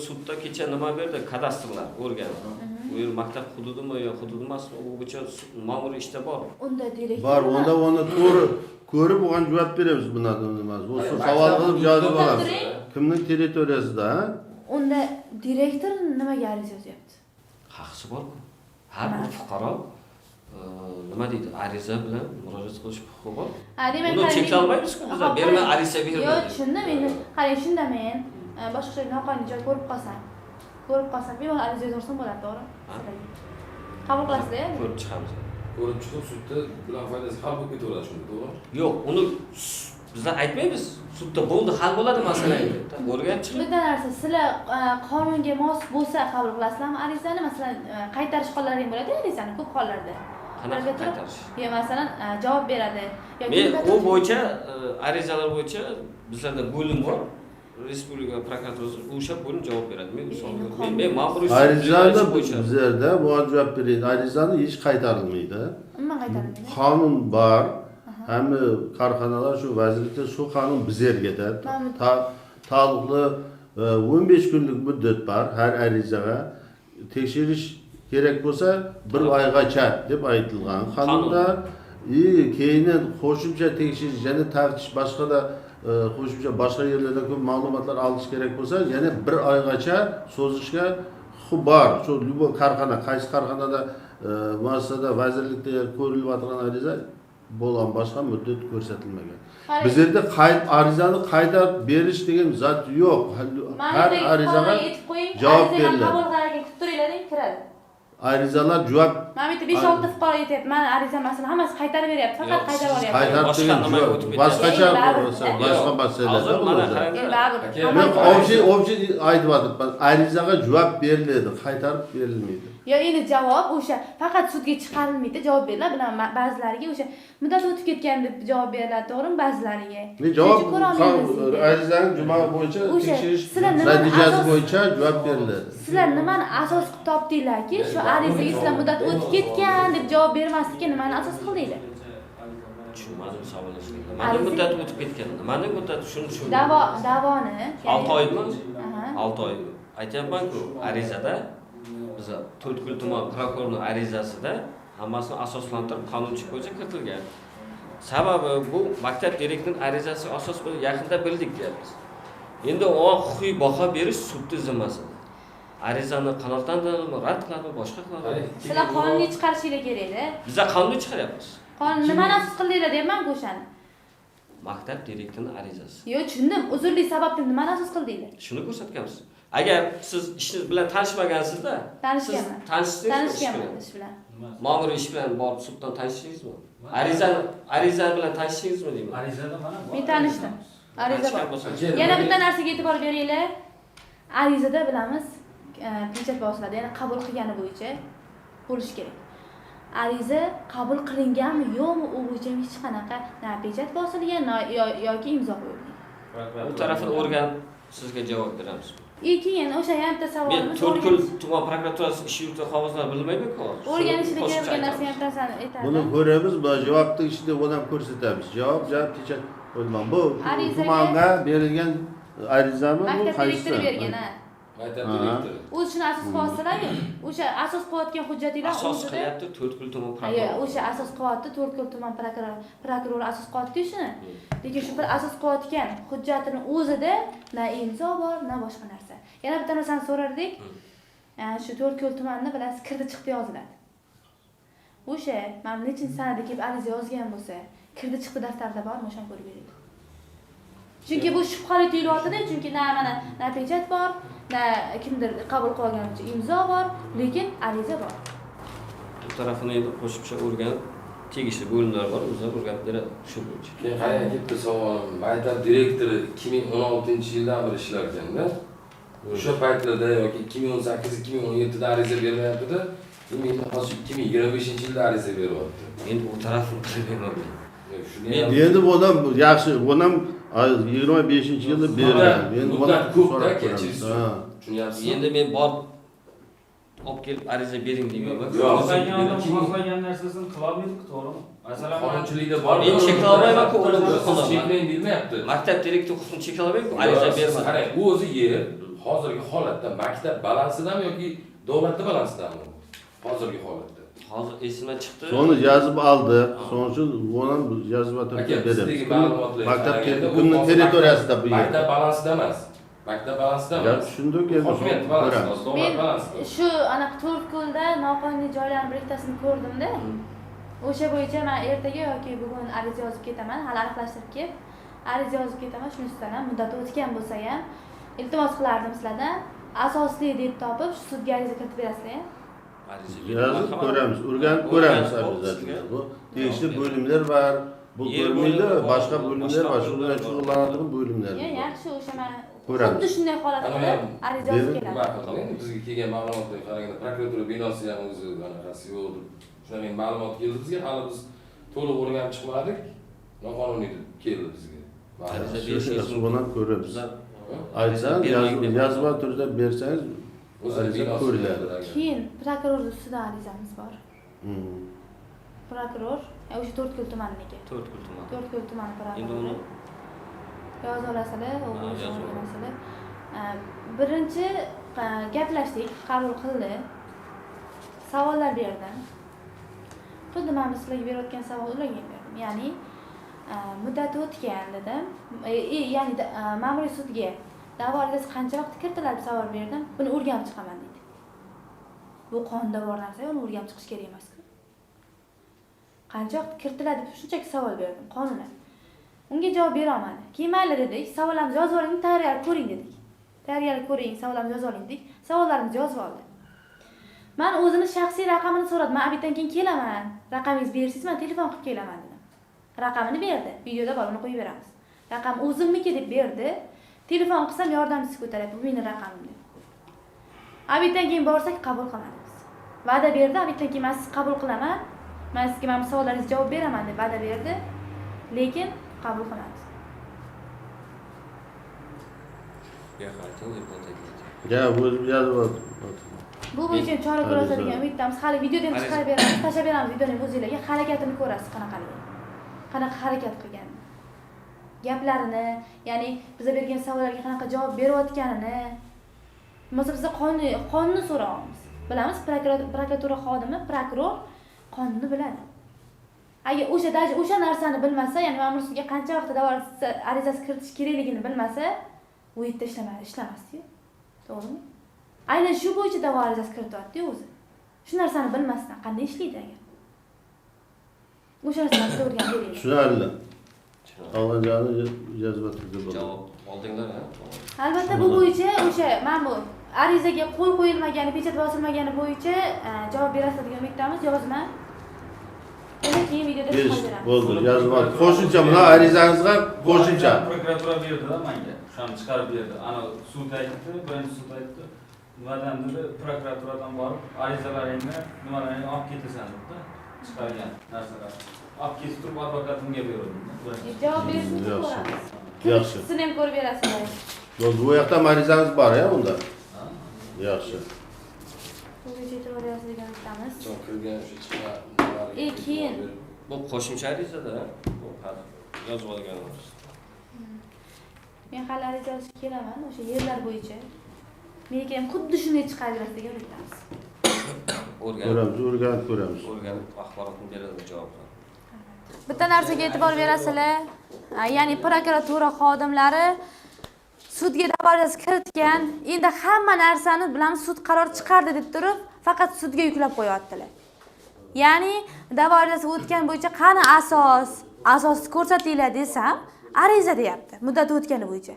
sudda kecha nima berdi? Kadastrlar o'rgandi. Bu yer maktab hududimi yo hudud emasmi? U bo'yicha ma'muriy ishda bor. Unda direktor bor, unda uni to'g'ri ko'rib bo'lgan javob beramiz bunaqa emas. Bu savol qilib javob olamiz. Kimning territoriyasida, ha? Unda direktor nimaga ariza yozyapti? Haqqi bor-ku. Har bir fuqaro nima deydi? Ariza bilan murojaat qilish huquqi bor. Buni cheklolmaymiz-ku biz. Berma ariza berma. Yo'q, tushundim. Endi qarang, shunda men boshqa noqonuniy joy ko'rib qolsam, bemalol ariza yozarsam bo'ladi, to'g'ri? Qabul qilasizda? Ko'rib chiqamiz. Ko'rib chiqib sudda bular foydasi hal bo'lib ketaveradi shunda, to'g'ri? Yo'q, uni bizlar aytmaymiz. Sudda bo'ldi, hal bo'ladi masala endi. O'rganib chiqing. Bitta narsa, sizlar qonunga mos bo'lsa qabul qilasizlarmi arizani? Masalan, qaytarish hollari ham bo'ladi arizani ko'p hollarda. Qanaqa qaytarish? Yo, masalan, javob beradi Men u bo'yicha arizalar bo'yicha bizlarda bo'lim bor. Respublika prokuraturasi o'sha bo'lim javob beradi. Men ma'muriy arizada bizlarda bu javob beradi. Arizani hech qaytarilmaydi. Nima qaytarilmaydi? Qonun bor. Hamma korxonalar shu vazirlikda shu qonun bizlarga taalluqli 15 kunlik muddat bor har arizaga. Tekshirish kerak bo'lsa 1 oygacha deb aytilgan. Qonunda keyin qo'shimcha tekshirish, yana taftish boshqada qo'shimcha boshqa yerlarda ko'p ma'lumotlar olish kerak bo'lsa, yana 1 oygacha so'zishga huquq bor. Shu korxona, qaysi korxonada muassasada vazirlikda ko'rilayotgan ariza bo'lgan boshqa muddat ko'rsatilmagan. Bizlarda arizani qaytarib berish degan zot yo'q. Har arizaga javob beriladi. Arizalar javob. Mana bu yerda 5-6 fuqaro yetyapti. Mana ariza masalan hammasi qaytarib beryapti, faqat qaytarib olyapti. Boshqacha boshqa masalalar bo'ladi. Men obje aytyapman. Arizaga javob beriladi, qaytarib berilmaydi. Yo endi javob o'sha faqat sudga chiqarilmaydi, javob beriladi. Bilan ba'zilariga o'sha muddat o'tib ketgan deb javob beriladi, to'g'rimi ba'zilariga? Men javob arizaning juma bo'yicha tekshirish natijasi bo'yicha javob beriladi. Sizlar nimani asos qilib topdinglarki, shu arizaga sizlar muddat o'tib ketgan deb javob bermaslikka nimani asos qildinglar? Tushunmadim savolingizga. Nimani muddat o'tib ketgan? Nimani muddat shuni tushundim. Da'voni 6 oymi? 6 oy. Aytyapman-ku, arizada biz To'rtko'l tuman prokurorining arizasida hammasini asoslantirib qonunchi bo'yicha kiritilgan. Sababi bu maktab direktorining arizasiga asos bo'lib yaqinda bildik deyapmiz. Endi u huquqiy baho berish sudning zimmasida. Arizani qanotdan rad qiladimi, boshqa qiladimi? Sizlar qonunni chiqarishinglar kerak-da. Biz qonunni chiqaryapmiz. Qonun nimani asos qildinglar deyapman-ku o'shani. Maktab direktorining arizasi. Yo'q, tushundim. Uzrli sababni nimani asos qildinglar? Shuni ko'rsatganmiz. Agar siz ishingiz bilan tanishmagansizda, tanishganman. Tanishganman ish bilan. Ma'muriy ish bilan borib suddan tanishdingizmi? Ariza bilan tanishdingizmi deyman. Arizada mana Men tanishdim. Ariza bor. Yana bitta narsaga e'tibor beringlar. Arizada bilamiz, pechat bosiladi, ya'ni qabul qilgani bo'yicha bo'lish kerak. Ariza qabul qilinganmi, yo'qmi, u bo'yicha hech qanaqa na pechat bosilgan, yoki imzo qo'yilgan. Bu tarafini o'rganib sizga javob beramiz. Keyin o'sha yarimta savolimiz To'rtko'l tuman prokuraturasi ish yuriti qog'ozlar bilmaydi-ku. O'rganishga kerak narsa ham tarsani aytadi. Buni ko'ramiz, bu javobni ichida ham ko'rsatamiz. Javob pechat bo'lmam. Bu tumanga berilgan arizami bu qaysi? Maktab direktori bergan, ha. Maktab direktori. O'zi shuni asos qilyaptilar-ku. O'sha asos qilayotgan hujjatlar asos qilyapti To'rtko'l tuman prokurori. Yo'q, o'sha asos qilyapti To'rtko'l tuman prokurori asos qilyapti shuni. Lekin shu bir asos qilayotgan hujjatning o'zida na imzo bor, na boshqa narsa. Yana bitta narsani so'rardik. Shu To'rtko'l tumanida bilasiz, kirdi chiqdi yoziladi. O'sha mana nechin sanada kelib ariza yozgan bo'lsa, kirdi chiqdi daftarda bormi, o'shani ko'rib beraylik. Chunki bu shubhali tuyulyapti-da, chunki na pechat bor, na kimdir qabul qilgan uchun imzo bor, lekin ariza bor. Bu tarafini endi qo'shimcha o'rganib, tegishli bo'limlar bor, o'zlari o'rganib beradi shu bo'yicha. Keyin qarang, bitta savolim. Maktab direktori 2016-yildan beri ishlar ekanda. O'sha paytlarda yoki 2018-2017da ariza bermayapti-da, endi hozir 2025-yilda ariza beryapti. Endi u tarafini bilmayman. Endi bu odam yaxshi, bu ham 25-yilda bergan. Endi bundan ko'p-da kechirish. Tushunyapsiz? Endi men borib olib kelib ariza bering deyman. Xohlagan narsasini qila olmaydi-ku, to'g'rimi? Masalan, qonunchilikda bor. Men cheklay olmayman-ku, uni cheklang deyilmayapti. Maktab direktori huquqini cheklay olmayman-ku, ariza bermadi. Qarang, bu o'zi yer hozirgi holatda maktab balansidanmi yoki davlatda balansidanmi? Hozirgi holatda. Hozir esimdan chiqdi. So'ni yozib oldi. So'ng uchun buni yozib berdi. Maktab territoriyasida bu yer. Maktab balansida emas. Maktab balansida emas. Tushundik endi. Hokimiyat balansida, davlat balansida. Shu anaqa To'rtko'lda noqonuniy joylarning biriktasini ko'rdim-da. O'sha bo'yicha men ertaga yoki bugun ariza yozib ketaman, hali aniqlashtirib kelib, ariza yozib ketaman, shuni ustidan muddati o'tgan bo'lsa ham iltimos qilardim sizlardan, asosli deb topib shu sudga ariza kiritib berasizlar. Yozib ko'ramiz, o'rganib ko'ramiz arizasini. Bu tegishli bo'limlar bor, bu bo'lmaydi, boshqa bo'limlar bor, shu bilan shug'ullanadigan bo'limlar bor. Yaxshi, o'sha men xuddi shunday holatda ariza yozib kelaman. Bizga kelgan ma'lumotlarga qaraganda prokuratura binosi ham o'zi anaqasi yo'q. Shunaqa ma'lumot keldi bizga, hali biz to'liq o'rganib chiqmadik. Noqonuniy keldi bizga. Ariza berishingiz mumkin. Ko'ramiz. Aytsan, yozib turda bersangiz ariza ko'riladi. Keyin prokuror ustidan arizamiz bor. Prokuror, o'sha To'rtko'l tumaniki. To'rtko'l tumani prokurori. Yoza olasizlar, o'g'illar. Birinchi gaplashdik, qabul qildi. Savollar berdim. Xuddi men sizlarga berayotgan savollarga berdim. Ya'ni muddati o'tgan dedim. Ya'ni ma'muriy sudga da'vo arizasi qancha vaqtda kiritiladi savol berdim. Buni o'rganib chiqaman dedi. Bu qonunda bor narsa, uni o'rganib chiqish kerak emas-ku. Qancha vaqt kiritiladi deb shunchaki savol berdim qonunan. Unga javob bera olmadi. Keyin mayli dedik, savollarimizni yozib oling, tayyorgarlik ko'ring dedik. Tayyorgarlik ko'ring, savollarimizni yozib oling dedik. Savollarimizni yozib oldi. Men o'zini shaxsiy raqamini so'radim. Men abitdan keyin kelaman. Raqamingizni bersangiz, men telefon qilib kelaman dedim. Raqamini berdi. Videoda bor, uni qo'yib beramiz. Raqam o'zimniki deb berdi. Telefon qilsam yordamchisi ko'taryapti, bu mening raqamim deb. Abitdan keyin borsak qabul qilmadi biz. Va'da berdi, bittadan keyin men sizni qabul qilaman. Men sizga mana bu savollaringizga javob beraman deb va'da berdi. Lekin qabul qilmadi. Gap o'zim yozib Bu bo'yicha chora ko'radigan umiddamiz. Hali videoda ham chiqarib beramiz, tashlab beramiz videoni o'zingizlarga. Harakatini ko'rasiz qanaqaligini. Qanaqa harakat qilganini. Gaplarini, ya'ni bizga bergan savollarga qanaqa javob berayotganini. Masalan, biz qonunni so'raymiz. Bilamiz, prokuratura xodimi, prokuror qonunni biladi. Agar o'sha narsani bilmasa, ya'ni ma'mur sudga qancha vaqtda da'vo arizasi kiritish kerakligini bilmasa, u yerda ishlamasdi-yu. To'g'rimi? Aynan shu bo'yicha da'vo arizasi kirityapti o'zi. Shu narsani bilmasdan qanday ishlaydi agar? O'sha narsani o'rganib beraylik. tushunarli. Og'ajonni yozib Javob oldinglar, ha? Albatta bu bo'yicha o'sha ma'mur arizaga qo'l qo'yilmagani, pechat bosilmagani bo'yicha javob berasiz degan umiddamiz, yozma. Uni keyin videoda chiqarib beramiz. Bo'ldi, yozib oldim. Qo'shimcha bilan arizangizga qo'shimcha. Prokuratura berdi-da menga. Shuni chiqarib berdi. Ana sud aytdi, birinchi sud aytdi. Nimadan dedi, prokuraturadan borib arizalaringni, nimalaringni olib ketasan dedi. Chiqargan narsalar. Olib ketib turib advokatimga berdim. Javob berishni ko'ramiz. Yaxshi. Sizni ham ko'rib berasizlar. Bo'ldi, bu yoqda arizangiz bor-ya unda. Yaxshi. Bu bo'yicha e'tibor berasiz degan umiddamiz. Çok kirgan shu chiqma. Keyin Bu qo'shimcha arizada, bu hali yozib olganimiz. men hali ariza yozishga kelaman o'sha yerlar bo'yicha. Menga ham xuddi shunday chiqarib berasiz degan umiddamiz. O'rganib ko'ramiz. O'rganib axborotni beradi javoblar. Bitta narsaga e'tibor berasizlar. Ya'ni prokuratura xodimlari sudga da'vo arizasi kiritgan, endi hamma narsani bilamiz, sud qaror chiqardi deb turib, faqat sudga yuklab qo'yaptilar. Ya'ni da'vo arizasi o'tgan bo'yicha qani asos ko'rsatinglar desam, ariza deyapti, muddati o'tgani bo'yicha.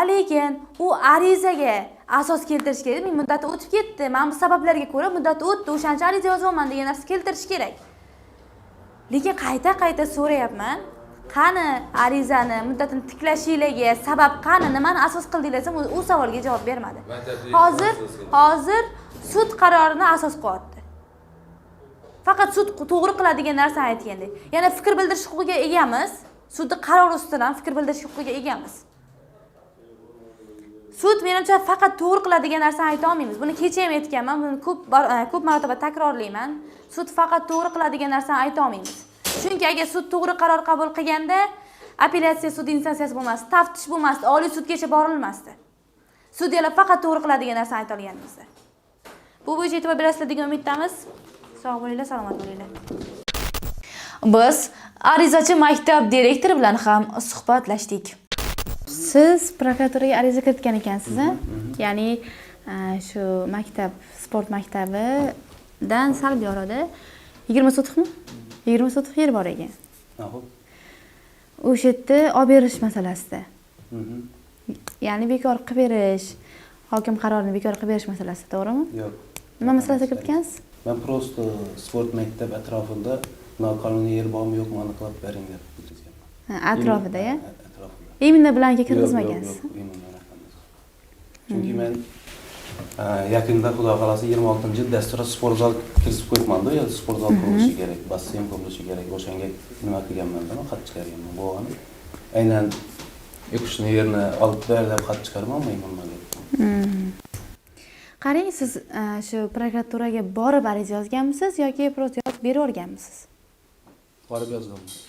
Lekin u arizaga asos keltirish kerak. Men muddati o'tib ketdi, men bu sabablarga ko'ra muddati o'tdi, o'shancha ariza yozyapman degan narsa keltirish kerak. Lekin qayta so'rayapman. Qani arizani muddatini tiklashinglarga sabab qani, nimani asos qildinglar desam, u savolga javob bermadi. Hozir sud qarorini asos qilyapti. Faqat sud to'g'ri qiladigan narsani aytganda. Yana fikr bildirish huquqiga egamiz. Sudning qarori ustidan fikr bildirish huquqiga egamiz. Sud menimcha faqat to'g'ri qiladigan narsani ayta olmaymiz. Buni kecha ham aytganman, buni ko'p marotaba takrorlayman. Sud faqat to'g'ri qiladigan narsani ayta olmaymiz. Chunki agar sud to'g'ri qaror qabul qilganda apellyatsiya sud instansiyasi bo'lmasdi, taftish bo'lmasdi, oliy sudgacha borilmasdi. Sudyalar faqat to'g'ri qiladigan narsani ayta olganimizda. Bu bo'yicha e'tibor berasizlar degan umiddamiz. Sog' bo'linglar, salomat bo'linglar. Biz arizachi maktab direktori bilan ham suhbatlashdik. Siz prokuraturaga ariza kiritgan ekansiz, ya'ni shu maktab, sport maktabidan sal buyoqda 20 sotixmi? 20 sotiq yer bor ekan. O'sha yerda olib berish masalasida. Ya'ni bekor qilib berish, hokim qarorini bekor qilib berish masalasi, to'g'rimi? Yo'q. Nima masalada kiritgansiz? Men просто sport maktab atrofida noqonuniy yer bormi yo'qmi aniqlab bering deb kiritganman. Atrofida-ya? Atrofida. Imina bilan kirgizmagansiz. Chunki men yakında xudo xolasa 26-yil dasturga sport zal kiritib qo'yibman-da, yo sport zal qurilishi kerak, basseyn qurilishi kerak. O'shanga nima qilganman-da, xat chiqarganman. Bu ani aynan o'qishni yerni olib ber deb xat chiqarmayman men. Qarang, siz shu prokuraturaga borib ariza yozganmisiz yoki просто yozib beraverganmisiz? Borib yozganman.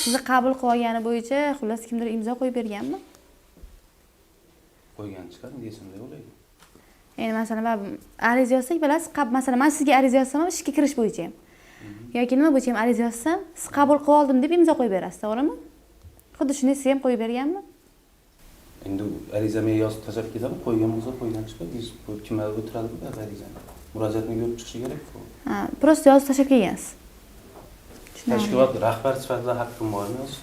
Sizni qabul qilib olgani bo'yicha xullas kimdir imzo qo'yib berganmi? Qo'ygan chiqar, esimda o'ylayman. Endi masalan, ariza yozsak, bilasiz, masalan, men sizga ariza yozsam, ishga kirish bo'yicha ham yoki nima bo'yicha ham ariza yozsam, siz qabul qilib oldim deb imzo qo'yib berasiz, to'g'rimi? Xuddi shunday siz ham qo'yib berganmi? Endi arizamga yozib tashlab ketaman, qo'ygan bo'lsa qo'ygan chiqib, biz kimlar o'tiradi bu arizani. Murojaatni ko'rib chiqishi kerak-ku. Ha, просто yozib tashlab kelgansiz. Tashkilot rahbar sifatida haqqim bormi yo'q?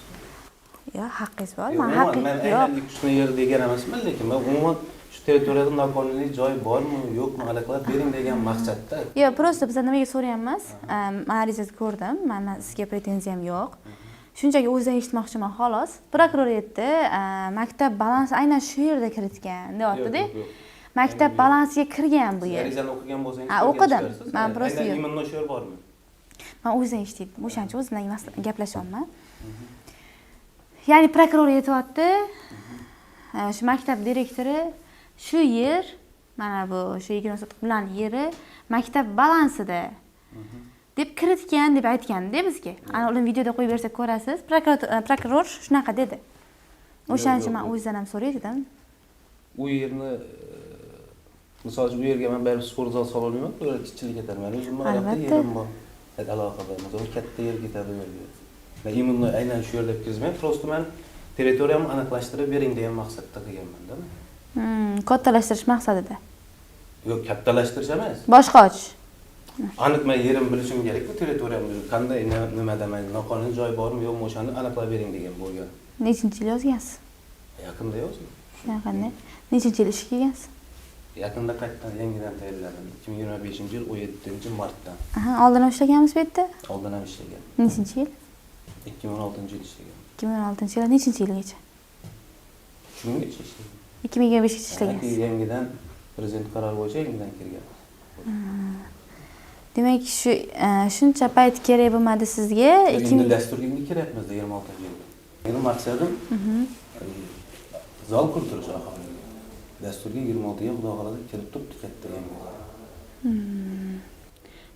Yo'q, haqqingiz bor. Men haqqim yo'q. Men kuchli yer degan emasman, lekin men umuman shu territoriyada noqonuniy joy bormi, yo'qmi aniqlab bering degan maqsadda. Yo'q, просто biz nimaga so'rayapmiz? Men arizani ko'rdim, men sizga pretenziyam yo'q. Shunchaki o'zdan eshitmoqchiman xolos. Prokuror aytdi, maktab balansi aynan shu yerda kiritgan, deyapti-da. maktab balansiga kirgan bu yer. Arizani o'qigan bo'lsangiz, Ha, o'qidim. Men просто yo'q. Aynan immun bormi? Men o'zim eshitdim. O'shancha o'zim bilan gaplashyapman. Ya'ni prokuror aytyapti, shu maktab direktori shu yer, mana bu shu 20 sotix bilan yeri maktab balansida deb kiritgan deb aytganda bizga. Ana ularni videoda qo'yib bersak ko'rasiz. Prokuror shunaqa dedi. O'shancha men o'zimdan ham so'raydim. U yerni misol uchun bu yerga men baribir sport zal sola olmayman, ular kichiklik ketadi. Men o'zim mana yerim bor. Aloqa bor. Misol katta yer ketadi u yerga. Men immunni aynan shu yerda kirgizmay, prosta men territoriyamni aniqlashtirib bering degan maqsadda qilganman-da. Kattalashtirish maqsadida. Yo'q, kattalashtirish emas. Boshqa ochish. Aniq men yerim bilishim kerak, bu territoriyamni qanday nima demaydi, noqonuniy joy bormi yo'qmi o'shani aniqlab bering degan bo'lgan. Nechinchi yil yozgansiz? Yaqinda yozdim. Shunaqanday. Nechinchi yil ishga kelgansiz? Yaqinda qaytadan yangidan tayyorladim. 2025-yil 17-martdan. Aha, oldin ham ishlaganmiz bu yerda? Oldin ham ishlagan. Nechinchi yil? 2016-yil ishlagan. 2016-yil nechinchi yilgacha? Shungacha ishlagan. 2025gacha ishlagansiz. Yangidan prezident qarori bo'yicha yangidan kirgan. Demak, shuncha payt kerak bo'lmadi sizga. Endi dasturga kiryapmiz 26-yilda. Mening maqsadim zal qurdirish aholi. Dasturga 26ga xudo xolasa kirib turibdi katta yangi.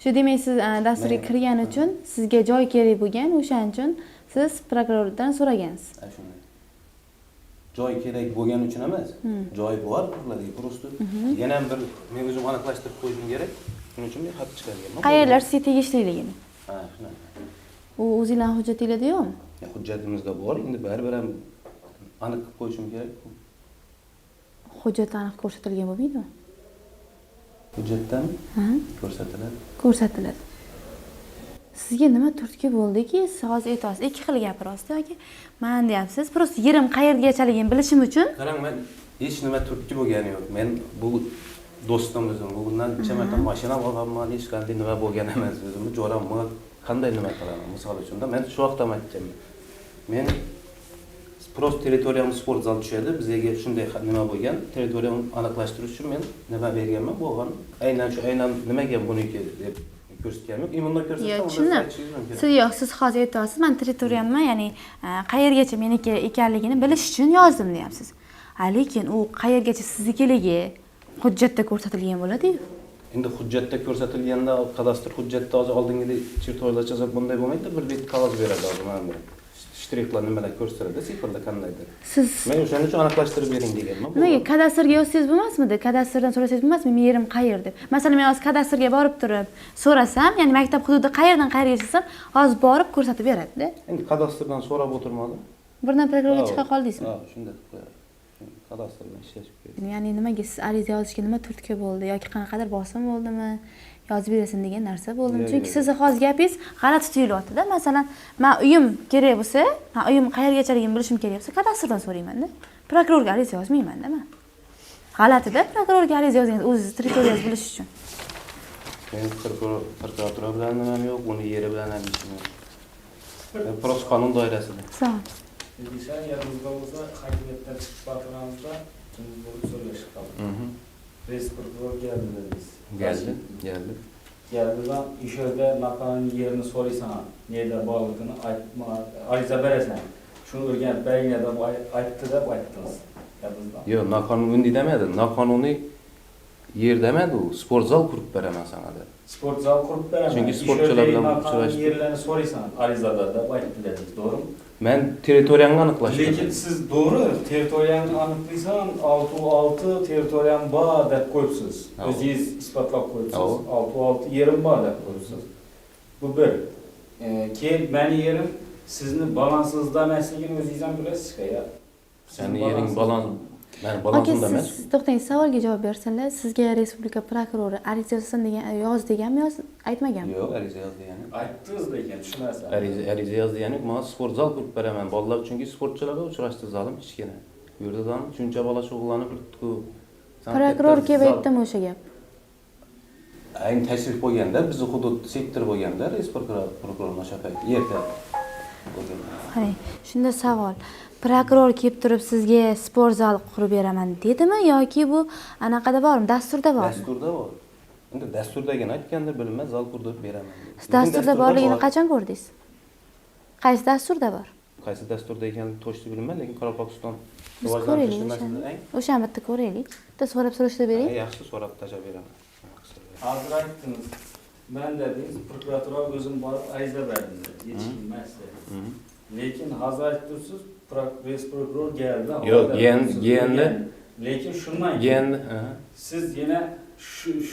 Shu demak, siz dasturga kirgani uchun sizga joy kerak bo'lgan, o'shaning uchun siz prokurordan so'ragansiz. Shunday. Joy kerak bo'lgani uchun emas, joy bor, ularga просто yana bir men o'zim aniqlashtirib qo'yishim kerak. Shuning uchun men xat chiqarganman. Qayerlar sizga tegishliligini? Ha, shunaqa. U o'zingizning hujjatingizda yo'qmi? Hujjatimizda bor, endi baribir ham aniq qilib qo'yishim kerak. Hujjat aniq ko'rsatilgan bo'lmaydimi? Hujjatdan ko'rsatiladi. Ko'rsatiladi. Sizga nima turtki bo'ldiki, siz hozir aytasiz, ikki xil gapirasiz yoki men deyapsiz, просто yerim qayergachaligini bilishim uchun. Qarang, men hech nima turtki bo'lgani yo'q. Men bu do'stim o'zim, bundan necha marta mashina olganman, hech qanday nima bo'lgan emas o'zimni jo'ramni qanday nima qilaman. Misol uchun men shu vaqtda aytganman. Men prost territoriyamni sport zal tushadi, bizga shunday nima bo'lgan, territoriyamni aniqlashtirish uchun men nima berganman, bo'lgan aynan shu nimaga buniki deb ko'rsatganman. Immunni ko'rsatsam, siz hozir aytasiz, men territoriyamni, ya'ni qayergacha meniki ekanligini bilish uchun yozdim deyapsiz. Lekin u qayergacha siznikiligi hujjatda ko'rsatilgan bo'ladi-yu. Endi hujjatda ko'rsatilganda, kadastr hujjatda hozir oldingidek chertovlar chizib bunday bo'lmaydi, bir bet qog'oz beradi hozir mana. Shtrixlar nimalar ko'rsatadi, sifatda qandaydir. Men o'shaning uchun aniqlashtirib bering deganman. Nimaga kadastrga yozsangiz bo'lmasmidi? Kadastrdan so'rasangiz bo'lmasmi? Men yerim qayer deb. Masalan, men hozir kadastrga borib turib so'rasam, ya'ni maktab hududi qayerdan qayerga yashasam, hozir borib ko'rsatib beradi-da. Endi kadastrdan so'rab o'tirmadim. Birdan prokurorga chiqa qoldingizmi? Ha, shunday. Kadastrdan ishlash kerak. Ya'ni nimaga siz ariza yozishga nima turtki bo'ldi yoki qanaqadir bosim bo'ldimi? Yozib berasin degan narsa bo'ldimi? Chunki sizni hozir gapingiz g'alati tuyulyapti-da. Masalan, men uyim kerak bo'lsa, men uyim qayergachaligini bilishim kerak bo'lsa, kadastrdan so'rayman-da. Prokurorga ariza yozmayman-da men. G'alati-da, prokurorga ariza yozgansiz o'zingiz territoriyangizni bilish uchun. Men prokuratura bilan nimam yo'q, uni yeri bilan ham ishim yo'q. Prosta qonun doirasida. Sog'. Desa, yadimizda bo'lsa, hokimiyatdan chiqib baqirganimizda, kimdir bo'lib so'rashib qoldi. Res prokuror keldi dedingiz. Geldi. Geldidan ish yerda maqoning yerini so'raysan, neyda borligini aytma, ariza berasan. Shuni o'rganib beringlar deb aytdi deb aytdingiz. Yo'q, noqonuniy demadi. Noqonuniy yer demadi u. Sport zal qurib beraman sana deb. Sport zal qurib beraman. Chunki sportchilar bilan uchrashdik. Yerlarni so'raysan, arizada deb aytdi dedingiz, to'g'rimi? Men territoriyamni aniqlashdim. Lekin siz to'g'ri, territoriyani aniqlaysan, 6 territoriyam bor deb qo'yibsiz. O'zingiz isbotlab qo'yibsiz. 6 yerim bor deb qo'yibsiz. Bu bir. Keyin meni yerim sizni balansingizda emasligini o'zingiz ham bilasiz-ku. Seni yering balans, men balansimda emas. To'xtang, savolga javob bersinlar. Sizga respublika prokurori ariza yozsin degan yoz deganmi, aytmaganmi? Yo'q, ariza yoz degani. Aytdingiz lekin tushunasizlar. Ariza yoz degani, men sport zal qurib beraman. Bolalar chunki sportchilarga uchrashtirdim kichkina. Bu yerda ham shuncha bola shug'ullanib turibdi-ku. Prokuror kelib aytdimi o'sha gap? Ayni tashrif bo'lganda, bizni hudud sektor bo'lganda, res prokuror o'sha payt erta. Qarang, shunda savol. Prokuror kelib turib sizga sport zal qurib beraman dedimi yoki bu anaqada bormi, dasturda bormi? Dasturda bor. Endi dasturdagini aytganda bilma, zal qurib beraman. Siz dasturda borligini qachon ko'rdingiz? Qaysi dasturda bor? Qaysi dasturda ekanini to'g'ri bilmayman, lekin Qoraqalpog'iston Biz ko'raylik o'sha bitta ko'raylik. Bitta so'rab surishtirib bering. Yaxshi, so'rab tashlab beraman. Hozir aytdingiz. Men dedingiz, prokuratura o'zim borib ariza berdim. Hech kim emas dedi. Lekin hozir aytdingiz, res prokuror keldi. Yo'q, geldi. Lekin shundan keyin siz yana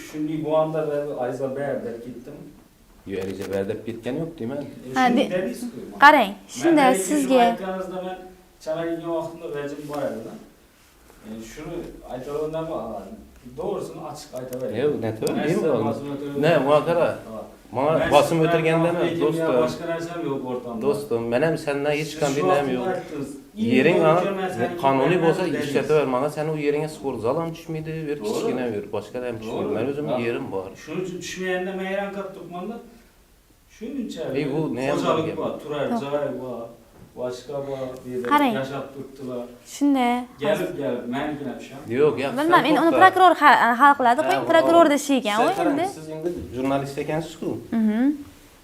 shunday bo'g'anda ariza berdi ketdimi? Yo'q, ariza berdi ketgani yo'q deyman. Qarang, shunda sizga aytganingizda men chalagan vaqtimda vajim bor edi. Shuni aytaverdim. Doğrusunu açık aytavering. Yo'q, ne muhakara. Mana bosim o'tirganda men do'stim. Boshqa narsam yo'q o'rtamda. Do'stim, men ham sendan hech qanday nam yo'q. Yering qonuniy bo'lsa ishlataver. Mana sen u yeringga sport zal ham tushmaydi, bir kichkina bir boshqa ham tushmaydi. Men o'zimning yerim bor. Shuning uchun tushmaganda men hayron qolib turibman-da. Shuncha. Bu ne ham bor? Turar joy bor. Boshqa bor, qarang, yashab turibdilar. Shunda Gelib menigina tusham. Yo'q, yo'q. Bilmam, endi uni prokuror hal qiladi, qo'ying, prokurorda ish ekan, endi. Siz endi jurnalist ekansiz-ku.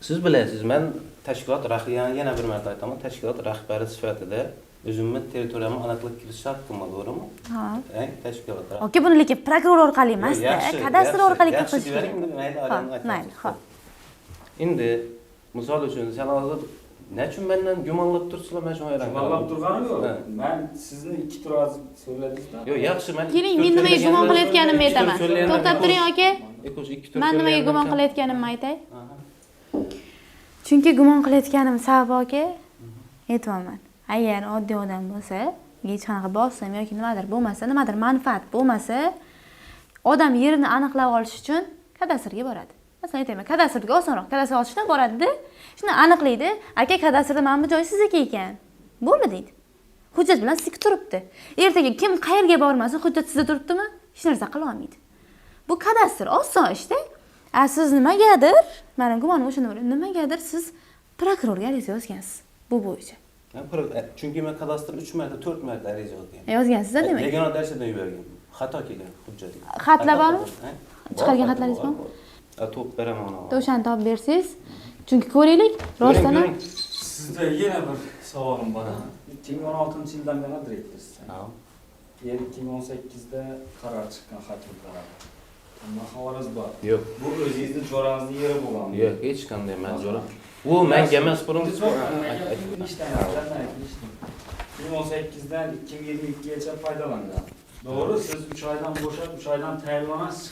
Siz bilasiz, men tashkilot rahbari, yana bir marta aytaman, tashkilot rahbari sifatida o'zimni territoriyamga aniqlik kiritish haqqim bor, to'g'rimi? Ha. Tashkilot. Okey, buni lekin prokuror orqali emas-da, kadastr orqali qilish kerak. Mayli, xo'p. Endi misol uchun sen hozir nechun mendan gumonlab tursizlar, men shunga hayron. Gumonlab turganim yo'q. Men sizni ikki tur so'zladingiz-da. Yo'q, yaxshi, men keling, men nimaga gumon qilayotganimni aytaman. To'xtab turing, aka. Men nimaga gumon qilayotganimni aytay. Chunki gumon qilayotganim sabab, aka, aytmayman. Agar oddiy odam bo'lsa, hech qanaqa bosim yoki nimadir bo'lmasa, nimadir manfaat bo'lmasa, odam yerini aniqlab olish uchun kadastrga boradi. Masalan, aytayman, kadastrga osonroq, kadastr ochishdan boradi-da. Shuni aniqlaydi. Aka, kadastrda mana bu joy sizniki ekan. Bo'ldi deydi. Hujjat bilan sizga turibdi. Ertaga kim qayerga bormasin, hujjat sizda turibdimi? Hech narsa qila olmaydi. Bu kadastr oson ishda. Siz nimagadir, meni gumonim o'shanda bo'ladi. Nimagadir siz prokurorga ariza yozgansiz bu bo'yicha. Chunki men kadastr 3 marta, 4 marta ariza yozgan. Yozgansiz-a demak. Yagona darsdan yuborgan. Xato kelgan hujjatga. Xatlar bormi? Chiqargan xatlaringiz bormi? To'p beraman ona. O'shani topib bersangiz, chunki ko'raylik, rostdan ham sizda yana bir savolim bor. 2016-yildan beri direktorsiz. 2018da qaror chiqqan hokim qarori. Ammo xavoringiz bor. Yo'q. Bu o'zingizni jo'rangizni yeri bo'lganmi? Yo'q, hech qanday men jo'ra. U menga emas, buning 2018dan 2022gacha foydalangan. To'g'ri, siz 3 oydan bo'shab, 3 oydan tayyorlanasiz.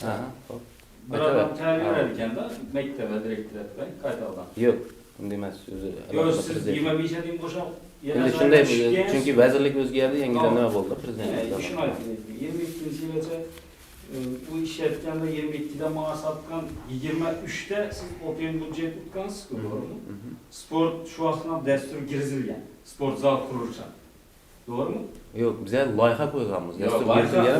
Bir adam tayyorlar ekanda, maktabda direktor etgan, qaytadan. Yo'q, bunday emas, o'zi. Yo'q, siz 25 yildan bo'shab, endi shunday, chunki vazirlik o'zgardi, yangidan nima bo'ldi, prezident. Shuni aytdim. 22-yilgacha bu ish etganda 22da maosh olgan, 23da siz open budjet tutgansiz-ku, to'g'rimi? Sport shu vaqtdan dastur kirizilgan. Sport zal qurish. To'g'rimi? Yo'q, biz loyiha qo'yganmiz. Dastur kirizilgan.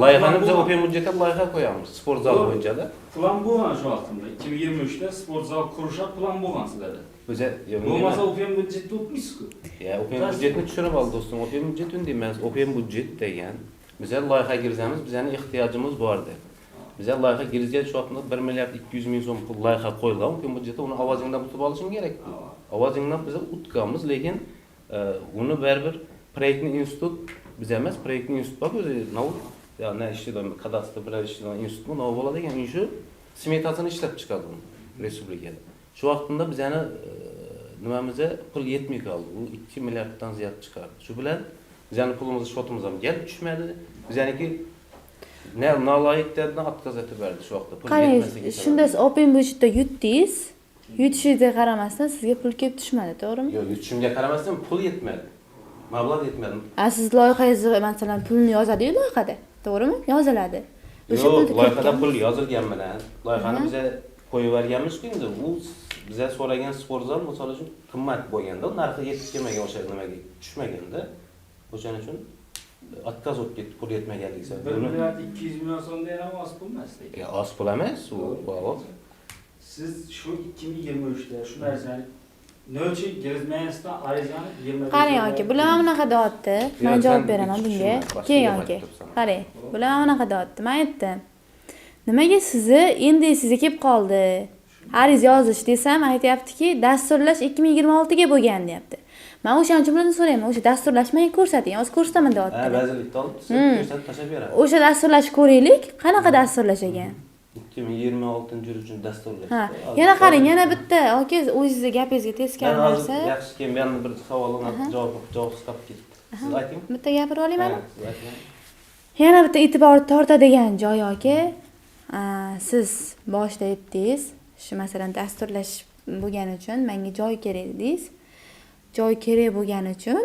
Loyihani biz open budjetga loyiha qo'yamiz, sport zal bo'yicha-da. Plan bo'lgan shu vaqtda. 2023da sport zal qurish plan bo'lgan sizlarda. O'zi, bo'lmasa open budjetni o'tmaysiz-ku. Ya, open budjetni tushirib oldi do'stim. Open budjet unday emas. Open budjet degan bizlar loyiha kirizamiz, bizning ehtiyojimiz bor deb. Bizlar loyiha kirizgan shu vaqtda 1 milliard 200 ming so'm pul loyiha qo'yilgan, open budjetda uni ovozingdan tutib olishim kerak. Ovozingdan biz o'tganmiz, lekin uni baribir proyektni institut biz emas, proyektni institut bor o'zi, ya'ni ishlaydigan kadastr bilan ishlaydigan institutmi, nima bo'ladi ekan, shu smetasini ishlab chiqadi uni respublikada. Shu vaqtda biz yana nimamizga pul yetmay qoldi. U 2 milliarddan ziyod chiqardi. Shu bilan bizning pulimizni shotimizga ham kelib tushmadi. Bizniki naloyiqlardan отказ etib berdi shu vaqtda. Pul yetmasligi. Shunda siz open budjetda yutdingiz. Yutishingizga qaramasdan sizga pul kelib tushmadi, to'g'rimi? Yo'q, yutishimga qaramasdan pul yetmadi. Mablag' yetmadi. Siz loyihangizni masalan pulni yozadi-yu loyihada, to'g'rimi? Yoziladi. O'sha pulni loyihada pul yozilgan bilan loyihani biz qo'yib berganmiz-ku endi. U bizga so'ragan sport zal misol uchun qimmat bo'lganda, narxi yetib kelmagan o'sha nimaga tushmaganda, o'shaning uchun отказ o'tib ketdi, pul yetmaganligi sabab. 1 milliard 200 million so'mda ham oz pul emas. Oz pul emas, u bor. Siz shu 2023da shu narsani Nolchi Grizmansdan arizani 25. Qarang aka, bular mana bunaqa deyapti. Men javob beraman bunga. Keling aka. Qarang, bular mana bunaqa deyapti. Men aytdim. Nimaga sizni endi sizga kelib qoldi? Ariza yozish desam, aytayaptiki, dasturlash 2026 ga bo'lgan deyapti. Men o'shaning uchun bilan so'rayman, o'sha dasturlashmani ko'rsating, hozir ko'rsataman deyapti. Ha, vazirlikda olib, ko'rsatib tashlab beradi. O'sha dasturlash ko'raylik, qanaqa dasturlash ekan? 2026 uchun dasturlash. Ha, yana qarang, yana bitta, aka, o'zingizning gapingizga teskari narsa. Yaxshi, keyin men bir savolimga javobsiz qolib ketdi. Siz ayting. Bitta gapirib olaymanmi? Siz ayting. Yana bitta e'tibor tortadigan joyi aka, siz boshida aytdingiz, shu masalan dasturlash bo'lgani uchun menga joy kerak dedingiz. Joy kerak bo'lgani uchun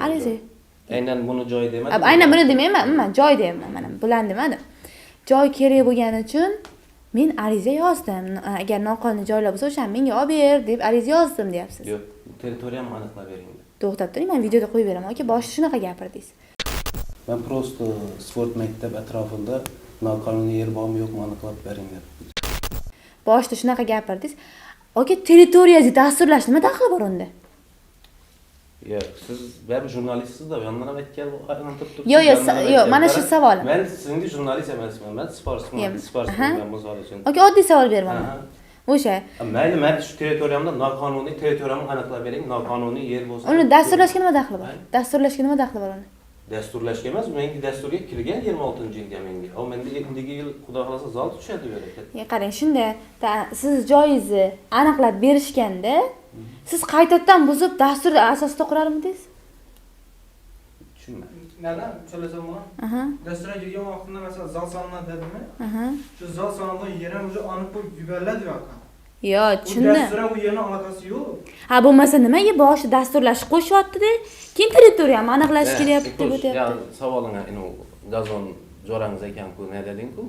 ariza. Aynan buni joy demadim. Aynan buni demayman, men joy deyapman, mana bularni demadim. Joy kerak bo'lgani uchun men ariza yozdim. Agar noqonuniy joylar bo'lsa, o'shani menga olib ber deb ariza yozdim deyapsiz. Yo'q, territoriyamni aniqlab bering. To'xtab turing, men videoda qo'yib beraman. Aka, boshida shunaqa gapirdingiz. Men prosta sport maktab atrofida noqonuniy yer bormi yo'qmi aniqlab bering deb. Boshida shunaqa gapirdingiz. Aka, territoriyangizni dasturlash nima daxli bor unda? Yo'q, siz baribir jurnalistsiz-da, bu yoqdan ham aytgan turibsiz. Yo'q, mana shu savol. Men sizga jurnalist emasman, men sportsmen misol uchun. Aka, oddiy savol beraman. O'sha. Mayli, men shu territoriyamda noqonuniy territoriyamni aniqlab bering, noqonuniy yer bo'lsa. Uni dasturlashga nima daxli bor? Dasturlashga nima daxli bor uni? Dasturlashga emas, menga dasturga kirgan 26-yilga menga. O menda 2-yil xudo xolasa zal tushadi bu yerga. Qarang, shunda siz joyingizni aniqlab berishganda, siz qaytadan buzib dastur asosida qurarmidingiz? Tushunmadim. Nada, so'rasam buni. Dasturga kirgan vaqtida masalan zal solinadi dedimi? Shu zal solingan yer ham o'zi aniq bo'lib yuboriladi yo'qmi? Yo'q, tushundim. Dasturga u yerning aloqasi yo'q. Ha, bo'lmasa nimaga boshi dasturlash qo'shyapti-da, keyin territoriyani aniqlash kelyapti deb o'tyapti. Ya, savolingga gazon jo'rangiz ekan-ku, ne deding-ku?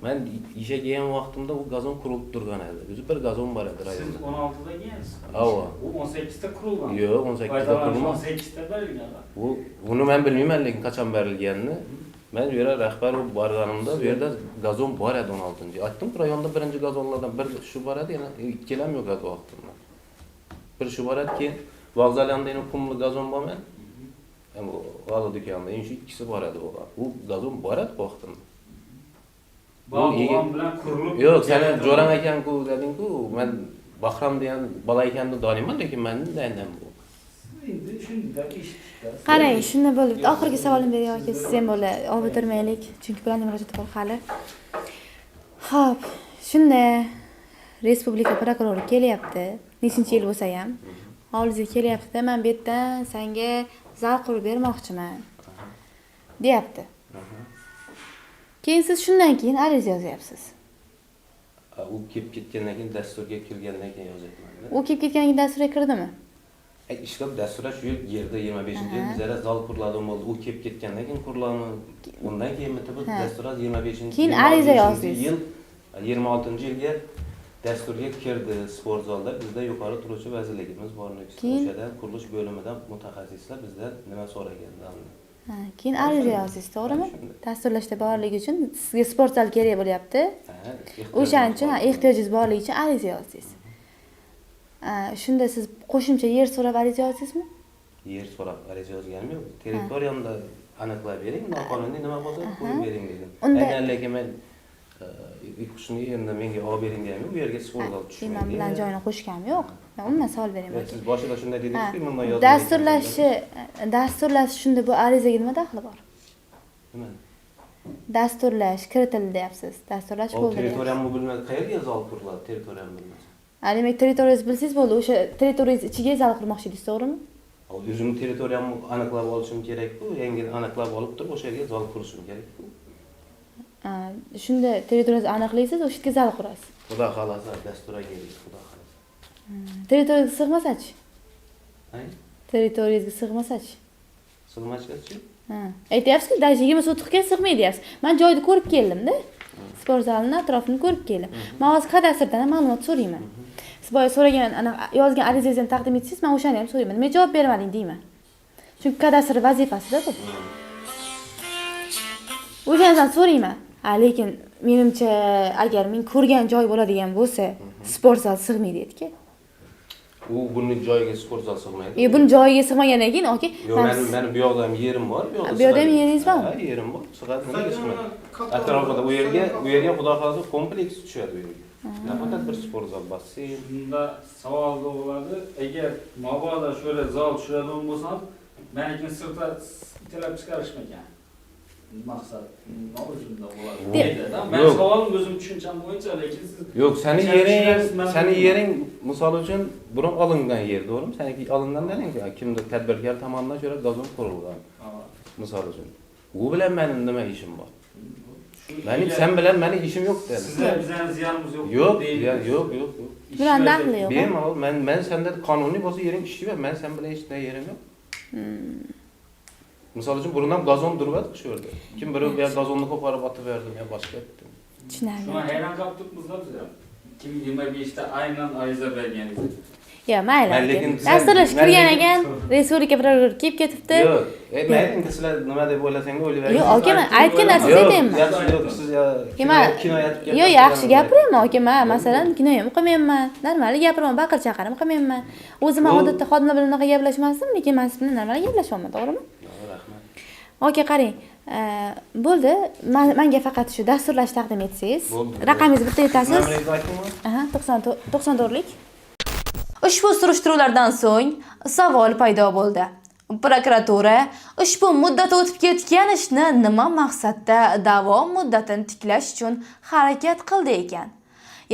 Men ishga kelgan vaqtimda u gazon qurilib turgan edi. O'zi bir gazon bor edi rayonda. Siz 16 da kelgansiz. Ava. U 18 da qurilgan. Yo'q, 18 da qurilgan. 18 da berilgan. Buni men bilmayman, lekin qachon berilganini. Men bu yerga rahbar bo'lib borganimda bu yerda gazon bor edi 16-yil. Aytdim, rayonda birinchi gazonlardan bir shu bor edi, yana ikkilam yo'q edi vaqtimda. Bir shu bor edi, keyin vokzal yonida yana qumli gazon bormi? Ham vokzal do'konida shu ikkisi bor edi. U gazon bor edi vaqtimda. Bog'bon bilan qurilib. Yo'q, seni jo'ram ekan-ku deding-ku. Men Bahram degan bola ekanini donayman, lekin menda aynan bu. Endi shunda ish. Qarang, shunda bo'lib, oxirgi savolim beray yoki siz ham bo'la olib o'tirmaylik, chunki bularning murojaati bor hali. Xo'p, shunda respublika prokurori kelyapti. Nechinchi yil bo'lsa ham, hovlingizga kelyapti-da, men bu yerdan senga zal qurib bermoqchiman, deyapti. Keyin siz shundan keyin ariza yozyapsiz. U kelib ketgandan keyin dasturga kirgandan keyin yozyapman. U kelib ketgandan keyin dasturga kirdimi? Ishlab dasturlar shu yerda 25-yil bizlar zal quriladi bo'ldi. U kelib ketgandan keyin quriladi. Undan keyin bitta dasturlar 25-yil. Keyin ariza yozdingiz. 26-yilga dasturga kirdi sport zalda. Bizda yuqori turuvchi vazirligimiz bor. O'shadan qurilish bo'limidan mutaxassislar bizdan nima so'raganda. Keyin ariza yozdingiz, to'g'rimi? Dasturlashda borligi uchun sizga sport zal kerak bo'lyapti. O'shaning uchun ehtiyojingiz borligi uchun ariza yozdingiz. Shunda siz qo'shimcha yer so'rab ariza yozdingizmi? Yer so'rab ariza yozganim yo'q. Territoriyamda aniqlab bering, noqonuniy nima bo'lsa qo'yib bering dedim. Aynan lekin men shuni endi menga olib bering dedim. Bu yerga sport zal tushmaydi. Men bilan joyini qo'shganim yo'q. Men umuman savol beraman. Siz boshida shunday dedingiz-ku, men yozdim. Dasturlash shunda bu arizaga nima daxli bor? Nima? Dasturlash kiritildi deyapsiz. Dasturlash bo'ldi. Territoriyamni bilmay qayerga zal quriladi? Territoriyamni bilmay. Demak, territoriyangizni bilsangiz bo'ldi, o'sha territoriyangiz ichiga zal qurmoqchi edingiz, to'g'rimi? O'zim territoriyamni aniqlab olishim kerak-ku, yangi aniqlab olib turib o'sha yerga zal qurishim kerak-ku. Shunda territoriyangizni aniqlaysiz, o'sha yerga zal qurasiz. Xudo xolasa dasturga keling, xudo xolasa. Territoriyangizga sig'masa-chi? Territoriyangizga sig'masa-chi? Sig'masa-chi? Aytyapsiz-ku, даже 20 sotixga sig'maydi deyapsiz. Men joyni ko'rib keldim-da. Sport zalining atrofini ko'rib keldim. Men hozir kadastrdan ham ma'lumot so'rayman. Siz boya so'ragan, yozgan arizangizni taqdim etsangiz, men o'shani ham so'rayman. Nima javob bermading deyman. Chunki kadastr vazifasida bu. O'shandan so'rayman. Lekin menimcha agar men ko'rgan joy bo'ladigan bo'lsa, sport zal sig'maydi edi-ku. u buni joyiga sport zal sig'maydi. Buni joyiga sig'magandan keyin okey. Yo'q, meni bu yoqda ham yerim bor. Bu yoqda ham yeringiz bormi? Ha, yerim bor. Sig'adi, nega sig'maydi? Atrofida bu yerga xudo xolasa kompleks tushadi bu yerga. Nafaqat bir sport zal, basseyn. Bunda savol bo'ladi. Agar mabodo shöyle zal tushiradigan bo'lsam, meniki sirtda itilab chiqarishmagan. Maqsad nima uchun bo'ladi? Men savolim o'zim tushuncham bo'yicha, lekin siz Yo'q, seni yering misol uchun burun olingan yer, to'g'rimi? Seniki olingandan keyin kimdir tadbirkor tomonidan shura gazon qurilgan. Misol uchun. U bilan mening nima ishim bor? Sen bilan mening ishim yo'q dedi. Sizlar bizning ziyonimiz yo'q. Yo'q. Bilan daxli yo'q. Bemalol men senda qonuniy bo'lsa yering ishlayver, men sen bilan hech narsa yerim yo'q. Misol uchun burundan gazon duribadi shu yerda. Kim biri bu gazonni qo'porib otib berdi, men boshqa etdim. Tushunarli. Shuna hayron qolib turibmizlar biz ham. 2025da aynan ariza berganingiz. Ya mayli. Dasturlash kirgan ekan, respublika prokurori kelib ketibdi. Yo'q, mayli, sizlar nima deb o'ylasang o'ylayver. Yo'q, aka, men aytgan narsangizni aytayman. Yo'q, siz kinoyat Yo'q, yaxshi gapirayman, aka, men masalan kino ham qilmayman. Normal gapiraman, baqir chaqirim qilmayman. O'zim ham odatda xodimlar bilan unaqa gaplashmasdim, lekin men siz bilan normal gaplashyapman, to'g'rimi? Aka, qarang. Bo'ldi. Menga faqat shu dasturlash taqdim etsangiz, raqamingizni bitta aytasiz. Aha, 94lik. Ushbu surishtiruvlardan so'ng savol paydo bo'ldi. Prokuratura ushbu muddat o'tib ketgan ishni nima maqsadda davom muddatini tiklash uchun harakat qildi ekan?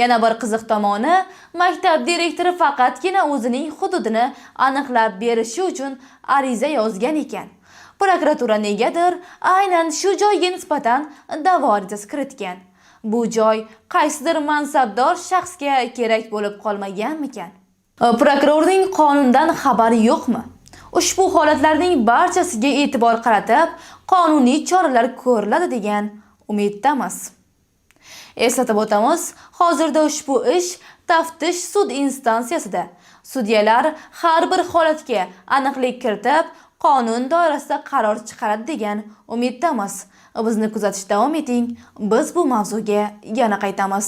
Yana bir qiziq tomoni, maktab direktori faqatgina o'zining hududini aniqlab berishi uchun ariza yozgan ekan. Prokuratura negadir aynan shu joyga nisbatan da'vo arizasi kiritgan. Bu joy qaysidir mansabdor shaxsga kerak bo'lib qolmaganmikan? Prokurorning qonundan xabari yo'qmi? Ushbu holatlarning barchasiga e'tibor qaratib, qonuniy choralar ko'riladi degan umiddamiz. Eslatib o'tamiz, hozirda ushbu ish taftish sud instansiyasida. Sudyalar har bir holatga aniqlik kiritib, qonun doirasida qaror chiqaradi degan umiddamiz. Bizni kuzatishda davom eting. Biz bu mavzuga yana qaytamiz.